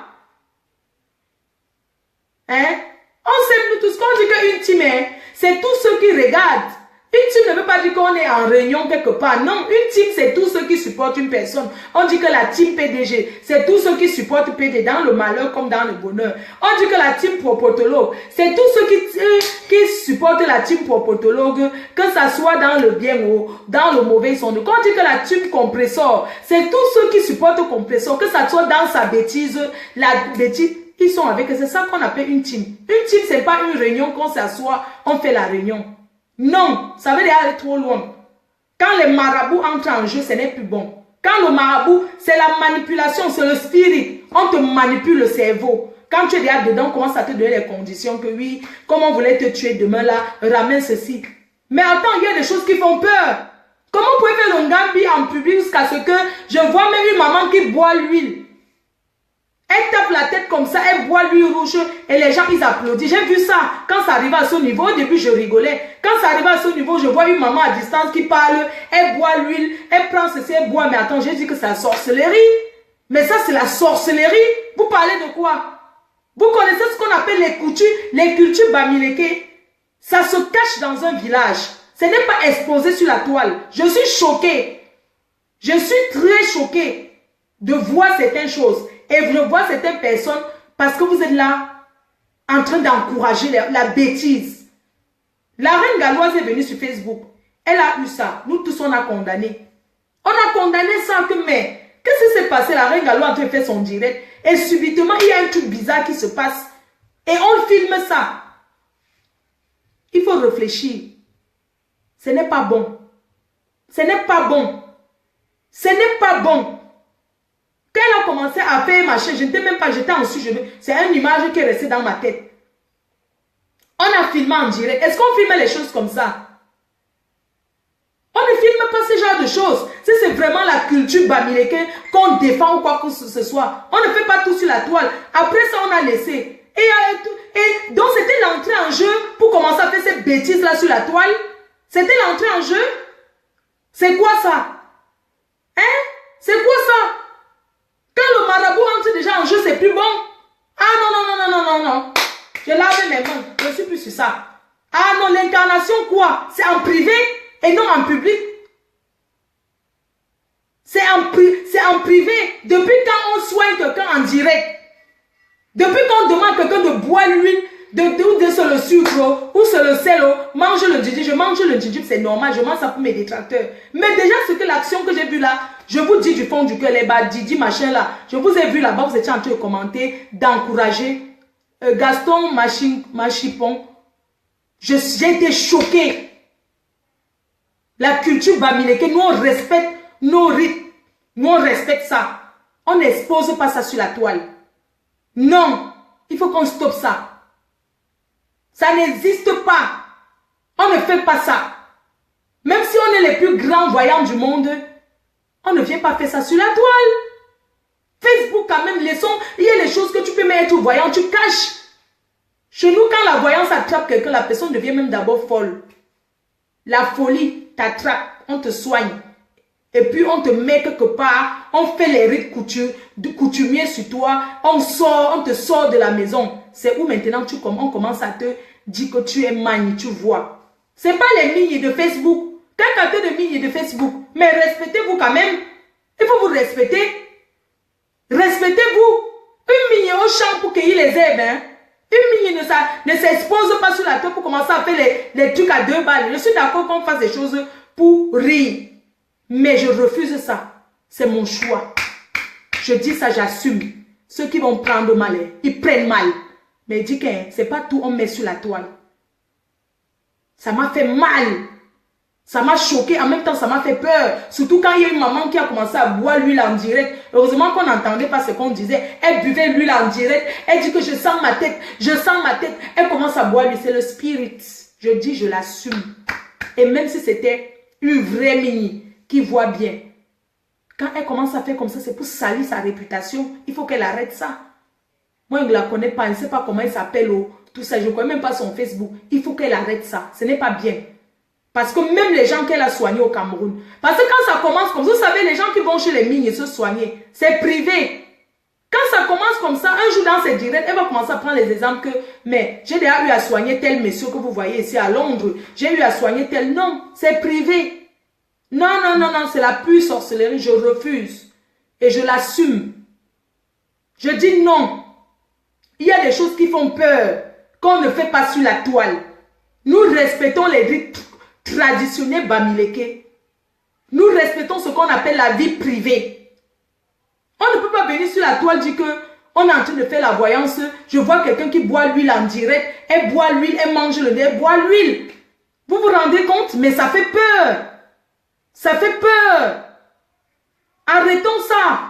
Hein? On sait nous tous, quand on dit qu'une team, hein, c'est tous ceux qui regardent. Une team ne veut pas dire qu'on est en réunion quelque part. Non, une team, c'est tous ceux qui supportent une personne. On dit que la team PDG, c'est tous ceux qui supportent PDG dans le malheur comme dans le bonheur. On dit que la team propotologue, c'est tous ceux qui supportent la team propotologue, que ça soit dans le bien ou dans le mauvais. Quand on dit que la team compresseur, c'est tous ceux qui supportent compresseur, que ça soit dans sa bêtise, la bêtise. Ils sont avec, c'est ça qu'on appelle une team. Une team, c'est pas une réunion qu'on s'assoit, on fait la réunion. Non, ça veut dire aller trop loin. Quand les marabouts entrent en jeu, ce n'est plus bon. Quand le marabout, c'est la manipulation, c'est le spirit. On te manipule le cerveau. Quand tu es déjà dedans, on commence à te donner les conditions que oui, comme on voulait te tuer demain là, ramène ceci. Mais attends, il y a des choses qui font peur. Comment vous pouvez faire le Ngambi en public jusqu'à ce que je vois même une maman qui boit l'huile? Elle tape la tête comme ça, elle boit l'huile rouge et les gens ils applaudissent. J'ai vu ça quand ça arrivait à ce niveau. Au début je rigolais. Quand ça arrivait à ce niveau, je vois une maman à distance qui parle, elle boit l'huile, elle prend ceci, elle boit. Mais attends, j'ai dit que c'est la sorcellerie. Mais ça c'est la sorcellerie. Vous parlez de quoi? Vous connaissez ce qu'on appelle les cultures Bamileke? Ça se cache dans un village. Ce n'est pas exposé sur la toile. Je suis choquée. Je suis très choquée de voir certaines choses. Et je vois certaines personnes, parce que vous êtes là, en train d'encourager la bêtise. La reine galloise est venue sur Facebook. Elle a eu ça. Nous tous, on a condamné. On a condamné ça que, mais, qu'est-ce qui s'est passé? La reine galloise a en train de faire son direct. Et subitement, il y a un truc bizarre qui se passe. Et on filme ça. Il faut réfléchir. Ce n'est pas bon. Ce n'est pas bon. Ce n'est pas bon. Quand elle a commencé à faire machin, je n'étais même pas, j'étais en sujet. C'est une image qui est restée dans ma tête. On a filmé en direct. Est-ce qu'on filme les choses comme ça? On ne filme pas ce genre de choses. Si c'est vraiment la culture bamileke qu'on défend ou quoi que ce soit, on ne fait pas tout sur la toile. Après ça, on a laissé. Et donc, c'était l'entrée en jeu pour commencer à faire cette bêtise-là sur la toile. C'était l'entrée en jeu. C'est quoi ça? Hein? C'est quoi ça? Quand le marabout entre déjà en jeu, c'est plus bon. Ah non, non, non, non, non, non, non. Je lave mes mains. Je ne suis plus sur ça. Ah non, l'incarnation quoi? C'est en privé et non en public. C'est en privé. Depuis quand on soigne quelqu'un en direct? Depuis qu'on demande à quelqu'un de boire l'huile, de sur le sucre ou sur le sel, mange le djidji. Je mange le djidji, c'est normal. Je mange ça pour mes détracteurs. Mais déjà, ce que l'action que j'ai vue là, je vous dis du fond du cœur, les Didi machin là, je vous ai vu là-bas, vous étiez en train de commenter, d'encourager Gaston Machipon. J'ai été choqué. La culture bamileke, nous on respecte nos rites, nous on respecte ça. On n'expose pas ça sur la toile. Non, il faut qu'on stoppe ça. Ça n'existe pas. On ne fait pas ça. Même si on est les plus grands voyants du monde, on ne vient pas faire ça sur la toile. Facebook quand même, il y a les choses que tu peux mettre voyant, tu caches. Chez nous, quand la voyance attrape quelqu'un, la personne devient même d'abord folle. La folie t'attrape, on te soigne. Et puis on te met quelque part, on fait les rites coutumiers sur toi, on te sort de la maison. C'est où maintenant on commence à te dire que tu es magne, tu vois. Ce n'est pas les milliers de Facebook. Quelqu'un de milliers de Facebook. Mais respectez-vous quand même. Il faut vous respecter. Respectez-vous. Une millier au champ pour cueillir les herbes. Hein? Une millier ne s'expose pas sur la tête pour commencer à faire les trucs à 2 balles. Je suis d'accord qu'on fasse des choses pour rire. Mais je refuse ça. C'est mon choix. Je dis ça, j'assume. Ceux qui vont prendre mal, ils prennent mal. Mais dis que c'est pas tout on met sur la toile. Ça m'a fait mal. Ça m'a choqué, en même temps ça m'a fait peur. Surtout quand il y a une maman qui a commencé à boire l'huile en direct. Heureusement qu'on n'entendait pas ce qu'on disait. Elle buvait l'huile en direct. Elle dit que je sens ma tête, je sens ma tête. Elle commence à boire l'huile, c'est le spirit. Je dis, je l'assume. Et même si c'était une vraie mini qui voit bien, quand elle commence à faire comme ça, c'est pour salir sa réputation. Il faut qu'elle arrête ça. Moi, je ne la connais pas, je ne sais pas comment elle s'appelle, tout ça. Je ne connais même pas son Facebook. Il faut qu'elle arrête ça. Ce n'est pas bien. Parce que même les gens qu'elle a soignés au Cameroun. Parce que quand ça commence comme ça, vous savez, les gens qui vont chez les mines se soigner, c'est privé. Quand ça commence comme ça, un jour dans ses directs, elle va commencer à prendre les exemples que, mais j'ai déjà eu à soigner tel monsieur que vous voyez ici à Londres. J'ai eu à soigner tel. Non, c'est privé. Non, non, non, non, c'est la pure sorcellerie. Je refuse. Et je l'assume. Je dis non. Il y a des choses qui font peur, qu'on ne fait pas sur la toile. Nous respectons les rites traditionnels Bamileke. Nous respectons ce qu'on appelle la vie privée. On ne peut pas venir sur la toile dire que on est en train de faire la voyance. Je vois quelqu'un qui boit l'huile en direct. Elle boit l'huile, elle mange le nez, elle boit l'huile. Vous vous rendez compte? Mais ça fait peur. Ça fait peur. Arrêtons ça.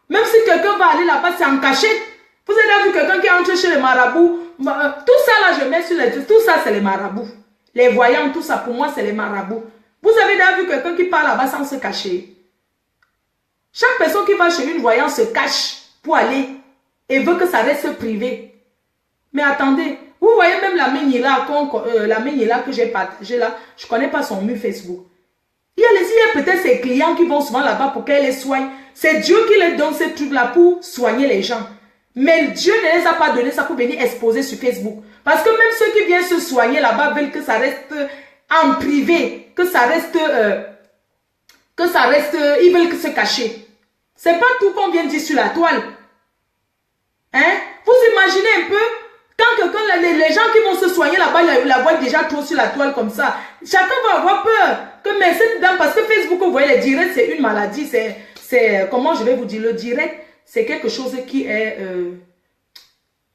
Même si quelqu'un va aller là-bas, c'est en cachette. Vous avez vu quelqu'un qui entre chez les marabouts. Tout ça là, je mets sur les... Tout ça, c'est les marabouts. Les voyants, tout ça, pour moi, c'est les marabouts. Vous avez déjà vu quelqu'un qui part là-bas sans se cacher. Chaque personne qui va chez une voyante se cache pour aller et veut que ça reste privé. Mais attendez, vous voyez même la Ménila que j'ai partagée là, je ne connais pas son mur Facebook. Il y a peut-être ses clients qui vont souvent là-bas pour qu'elle les soigne. C'est Dieu qui les donne ces trucs-là pour soigner les gens. Mais Dieu ne les a pas donné ça pour venir exposer sur Facebook. Parce que même ceux qui viennent se soigner là-bas veulent que ça reste en privé, que ça reste, ils veulent se cacher. C'est pas tout qu'on vient dire sur la toile. Hein? Vous imaginez un peu, quand quelqu'un, les gens qui vont se soigner là-bas, la voient déjà trop sur la toile comme ça. Chacun va avoir peur. Mais cette dame, parce que Facebook, vous voyez, les directs, c'est une maladie. C'est, comment je vais vous dire, le direct, c'est quelque chose qui est...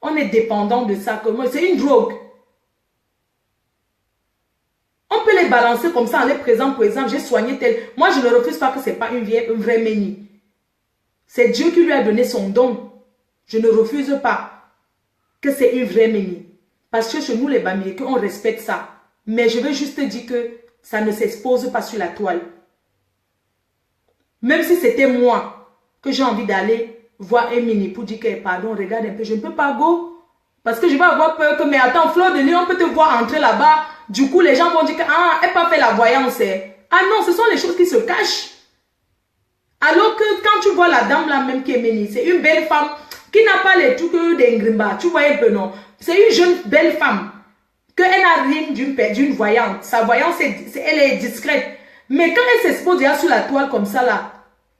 on est dépendant de ça. C'est une drogue. On peut les balancer comme ça en les présent. Par exemple, j'ai soigné tel. Moi, je ne refuse pas que ce n'est pas une vraie ménie. C'est Dieu qui lui a donné son don. Je ne refuse pas que c'est une vraie ménie. Parce que chez nous, les Bamileke, on respecte ça. Mais je veux juste te dire que ça ne s'expose pas sur la toile. Même si c'était moi que j'ai envie d'aller voir un mini pour dire que, pardon, regarde un peu, je ne peux pas go. Parce que je vais avoir peur que, mais attends, Fleur de Lys, on peut te voir entrer là-bas. Du coup, les gens vont dire que, ah, elle n'a pas fait la voyance. Ah non, ce sont les choses qui se cachent. Alors que quand tu vois la dame là même qui est ménie, c'est une belle femme qui n'a pas les trucs d'Engrimba. Tu vois un peu, non? C'est une jeune belle femme. Qu'elle n'a rien d'une voyante. Sa voyance, elle est discrète. Mais quand elle s'expose déjà sur la toile comme ça là,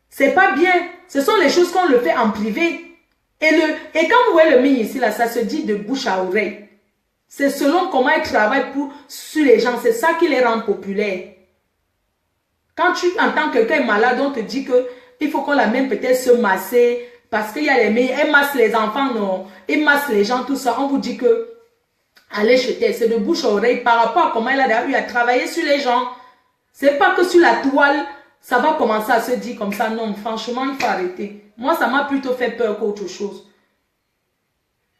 c'est pas bien. Ce sont les choses qu'on le fait en privé. Et quand vous voyez le mini ici là, ça se dit de bouche à oreille. C'est selon comment elle travaille sur les gens. C'est ça qui les rend populaires. Quand tu entends quelqu'un est malade, on te dit qu'il faut qu'on l'amène peut-être se masser. Parce qu'il y a les mecs, elle masse les enfants, non. Elle masse les gens, tout ça. On vous dit que allez jeter. C'est de bouche à oreille par rapport à comment elle a eu à travailler sur les gens. C'est pas que sur la toile, ça va commencer à se dire comme ça. Non, franchement, il faut arrêter. Moi, ça m'a plutôt fait peur qu'autre chose.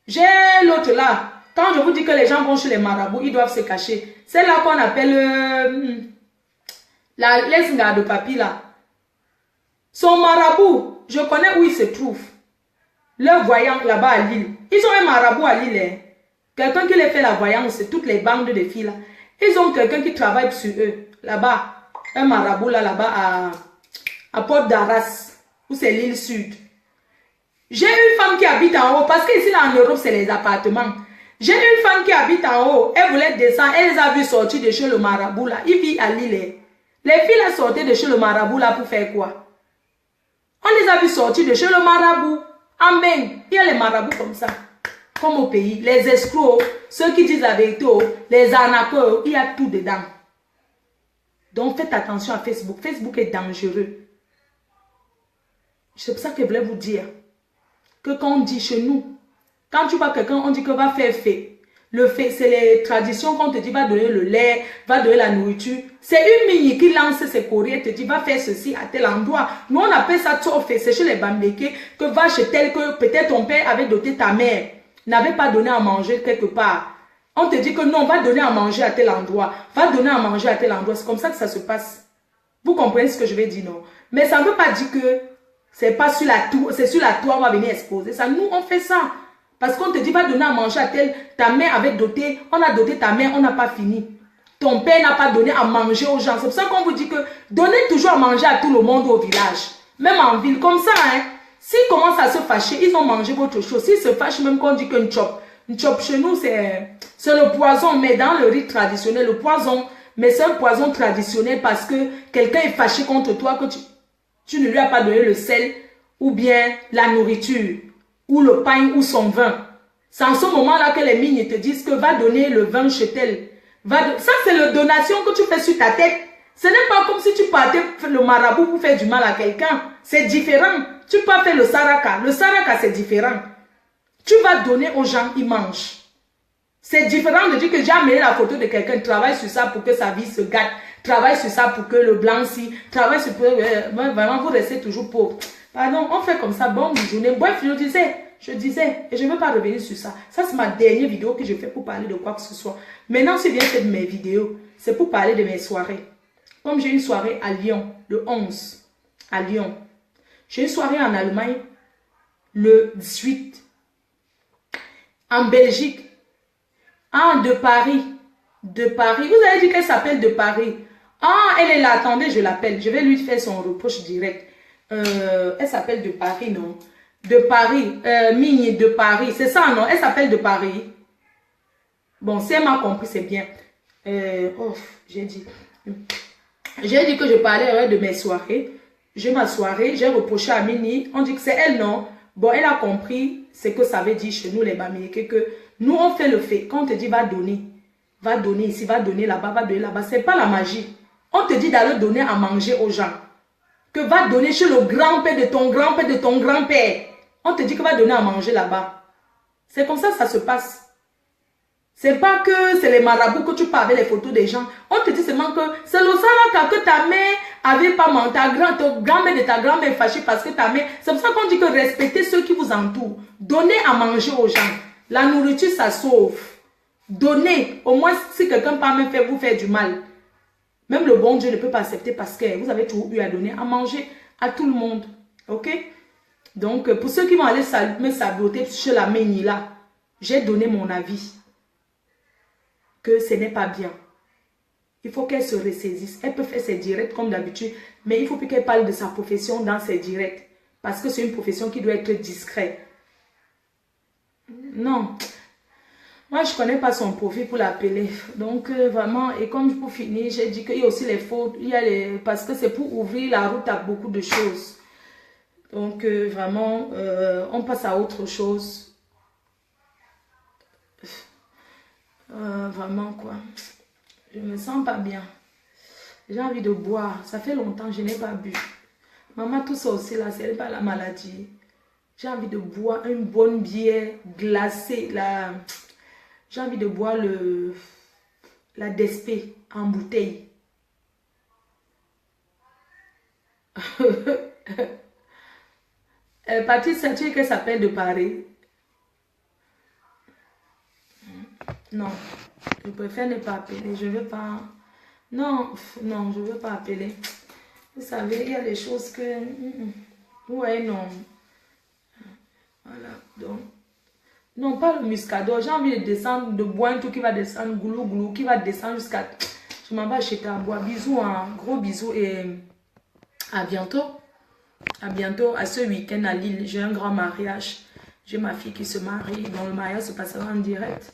J'ai l'autre là. Quand je vous dis que les gens vont chez les marabouts, ils doivent se cacher. C'est là qu'on appelle les Nga de Papi là. Son marabout, je connais où il se trouve. Leur voyant là-bas à Lille. Ils ont un marabout à Lille. Hein. Quelqu'un qui les fait la voyance, c'est toutes les bandes de filles là. Ils ont quelqu'un qui travaille sur eux. Là-bas. Un marabout là-bas à Port d'Arras. Où c'est l'île sud. J'ai une femme qui habite en haut. Parce qu'ici là en Europe, c'est les appartements. J'ai une femme qui habite en haut. Elle voulait descendre. Elle les a vus sortir de chez le marabout là. Il vit à Lille. Les filles là sortaient de chez le marabout là pour faire quoi? On les a vus sortir de chez le marabout. Amen. Il y a les marabouts comme ça. Comme au pays. Les escrocs, ceux qui disent la vérité, les arnaqueurs, il y a tout dedans. Donc faites attention à Facebook. Facebook est dangereux. C'est pour ça que je voulais vous dire que quand on dit chez nous, quand tu vois quelqu'un, on dit que va faire fait. Le fait, c'est les traditions qu'on te dit, va donner le lait, va donner la nourriture. C'est une mini qui lance ses courriers, te dit, va faire ceci à tel endroit. Nous, on appelle ça fait. C'est chez les Bambékés, que va chez tel que peut-être ton père avait doté ta mère, n'avait pas donné à manger quelque part. On te dit que non, va donner à manger à tel endroit, va donner à manger à tel endroit. C'est comme ça que ça se passe. Vous comprenez ce que je vais dire, non? Mais ça ne veut pas dire que c'est pas sur la tour, c'est sur la tour, on va venir exposer ça. Nous, on fait ça. Parce qu'on te dit, va donner à manger à tel, ta mère avait doté, on a doté ta mère, on n'a pas fini. Ton père n'a pas donné à manger aux gens. C'est pour ça qu'on vous dit que donnez toujours à manger à tout le monde au village. Même en ville, comme ça, hein. S'ils commencent à se fâcher, ils ont mangé votre chose. S'ils se fâchent, même qu'on dit qu'une chop. Une chop chez nous, c'est le poison. Mais dans le rite traditionnel, le poison, mais c'est un poison traditionnel parce que quelqu'un est fâché contre toi, que tu ne lui as pas donné le sel ou bien la nourriture ou le pain ou son vin. C'est en ce moment-là que les mignes te disent que va donner le vin chez tel. Ça, c'est la donation que tu fais sur ta tête. Ce n'est pas comme si tu partais le marabout pour faire du mal à quelqu'un. C'est différent. Tu peux faire le saraka. Le saraka, c'est différent. Tu vas donner aux gens, ils mangent. C'est différent de dire que j'ai amené la photo de quelqu'un, travaille sur ça pour que sa vie se gâte, travaille sur ça pour que le blanc si, travaille sur... vraiment, vous restez toujours pauvre. Pardon, on fait comme ça, bonne journée. Bref, je disais, et je ne veux pas revenir sur ça. Ça, c'est ma dernière vidéo que je fais pour parler de quoi que ce soit. Maintenant, si bien fait de mes vidéos, c'est pour parler de mes soirées. Comme j'ai une soirée à Lyon, le 11, à Lyon. J'ai une soirée en Allemagne, le 18. En Belgique. Ah, de Paris. De Paris. Vous avez dit qu'elle s'appelle de Paris. Ah, elle est là. Attendez, je l'appelle. Je vais lui faire son reproche direct. Elle s'appelle de Paris, non? De Paris. Migné de Paris. C'est ça, non? Elle s'appelle de Paris. Bon, si elle m'a compris, c'est bien. Oh, j'ai dit. J'ai dit que je parlais de mes soirées. J'ai ma soirée. J'ai reproché à Mini. On dit que c'est elle, non? Bon, elle a compris ce que ça veut dire chez nous, les Bamileke, que nous, on fait le fait. Quand on te dit, va donner ici, va donner là-bas, va donner là-bas. Ce n'est pas la magie. On te dit d'aller donner à manger aux gens. Que va donner chez le grand-père de ton grand-père de ton grand-père. On te dit que va donner à manger là-bas. C'est comme ça que ça se passe. C'est pas que c'est les marabouts que tu parles avec les photos des gens. On te dit seulement que c'est le saraka que ta mère avait pas mangé. Ton grand-mère de ta grand-mère est fâchée parce que ta mère... C'est pour ça qu'on dit que respectez ceux qui vous entourent. Donnez à manger aux gens. La nourriture, ça sauve. Donnez. Au moins, si quelqu'un peut même vous faire du mal. Même le bon Dieu ne peut pas accepter parce que vous avez toujours eu à donner à manger à tout le monde. Ok? Donc, pour ceux qui vont aller me saboter chez la Méni là, j'ai donné mon avis. Que ce n'est pas bien. Il faut qu'elle se ressaisisse. Elle peut faire ses directs comme d'habitude, mais il faut plus qu'elle parle de sa profession dans ses directs. Parce que c'est une profession qui doit être discrète. Non. Moi, je ne connais pas son profil pour l'appeler. Donc, vraiment, et comme pour finir, j'ai dit qu'il y a aussi les fautes. Parce que c'est pour ouvrir la route à beaucoup de choses. Donc, vraiment, on passe à autre chose. Vraiment quoi, je me sens pas bien, j'ai envie de boire, ça fait longtemps que je n'ai pas bu. Maman, tout ça aussi là, c'est pas la maladie. J'ai envie de boire une bonne bière glacée là. J'ai envie de boire la Despé en bouteille. Patrice, tu sais qu'elle s'appelle de Paris. Non, je préfère ne pas appeler. Je veux pas. Non, non, je veux pas appeler. Vous savez, il y a des choses que. Ouais, non. Voilà, donc. Non, pas le muscador. J'ai envie de descendre, de boire un truc qui va descendre, goulou, goulou, qui va descendre jusqu'à. Je m'en vais acheter à boire. Bisous, hein. Gros bisous et à bientôt. À bientôt. À ce week-end à Lille, j'ai un grand mariage. J'ai ma fille qui se marie. Donc le mariage se passera en direct.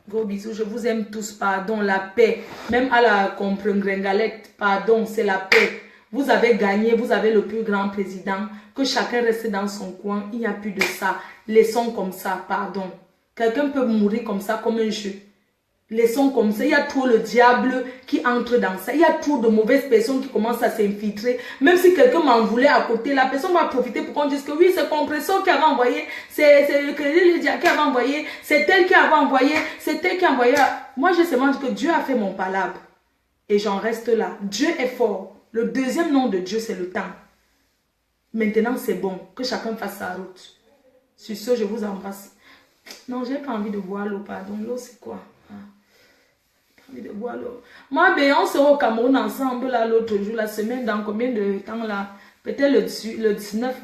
Gros bisous, je vous aime tous, pardon, la paix. Même à la Comprengalette, pardon, c'est la paix. Vous avez gagné, vous avez le plus grand président. Que chacun reste dans son coin, il n'y a plus de ça. Laissons comme ça, pardon. Quelqu'un peut mourir comme ça, comme un jeu. Laissons comme ça. Il y a trop le diable qui entre dans ça. Il y a trop de mauvaises personnes qui commencent à s'infiltrer. Même si quelqu'un m'en voulait à côté, la personne va profiter pour qu'on dise que oui, c'est Compressor qui avait envoyé, c'est le Crédit Lydia qui avait envoyé, c'est elle qui avait envoyé, c'est elle qui a envoyé. Moi, je sais seulement dit que Dieu a fait mon palabre. Et j'en reste là. Dieu est fort. Le deuxième nom de Dieu, c'est le temps. Maintenant, c'est bon. Que chacun fasse sa route. Sur ce, je vous embrasse. Non, j'ai pas envie de boire l'eau, pardon. L'eau, c'est quoi? De boire l'eau. Moi, ben, on sera au Cameroun ensemble là l'autre jour, la semaine, dans combien de temps là? Peut-être le 19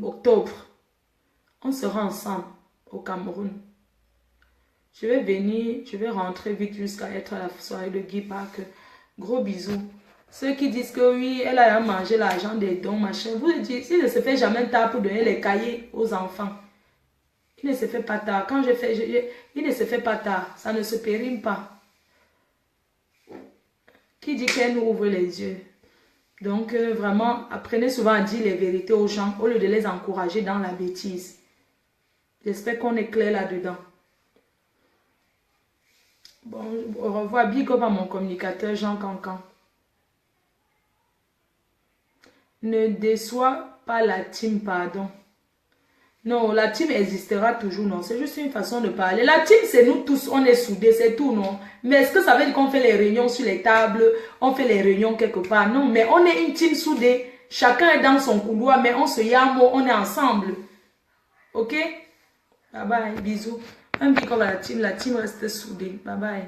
octobre. On sera ensemble au Cameroun. Je vais venir, je vais rentrer vite jusqu'à être à la soirée de Guy Park. Gros bisous. Ceux qui disent que oui, elle a mangé l'argent des dons, machin. Vous dites, il ne se fait jamais tard pour donner les cahiers aux enfants. Il ne se fait pas tard. Quand je fais, il ne se fait pas tard. Ça ne se périme pas. Qui dit qu'elle nous ouvre les yeux? Donc, vraiment, apprenez souvent à dire les vérités aux gens au lieu de les encourager dans la bêtise. J'espère qu'on est clair là-dedans. Bon, au revoir. Big up à mon communicateur Jean Cancan. Ne déçois pas la team, pardon. Non, la team existera toujours, non. C'est juste une façon de parler. La team, c'est nous tous, on est soudés, c'est tout, non. Mais est-ce que ça veut dire qu'on fait les réunions sur les tables, on fait les réunions quelque part? Non, mais on est une team soudée. Chacun est dans son couloir, mais on se yamo, on est ensemble. Ok? Bye bye, bisous. Un big up à la team reste soudée. Bye bye.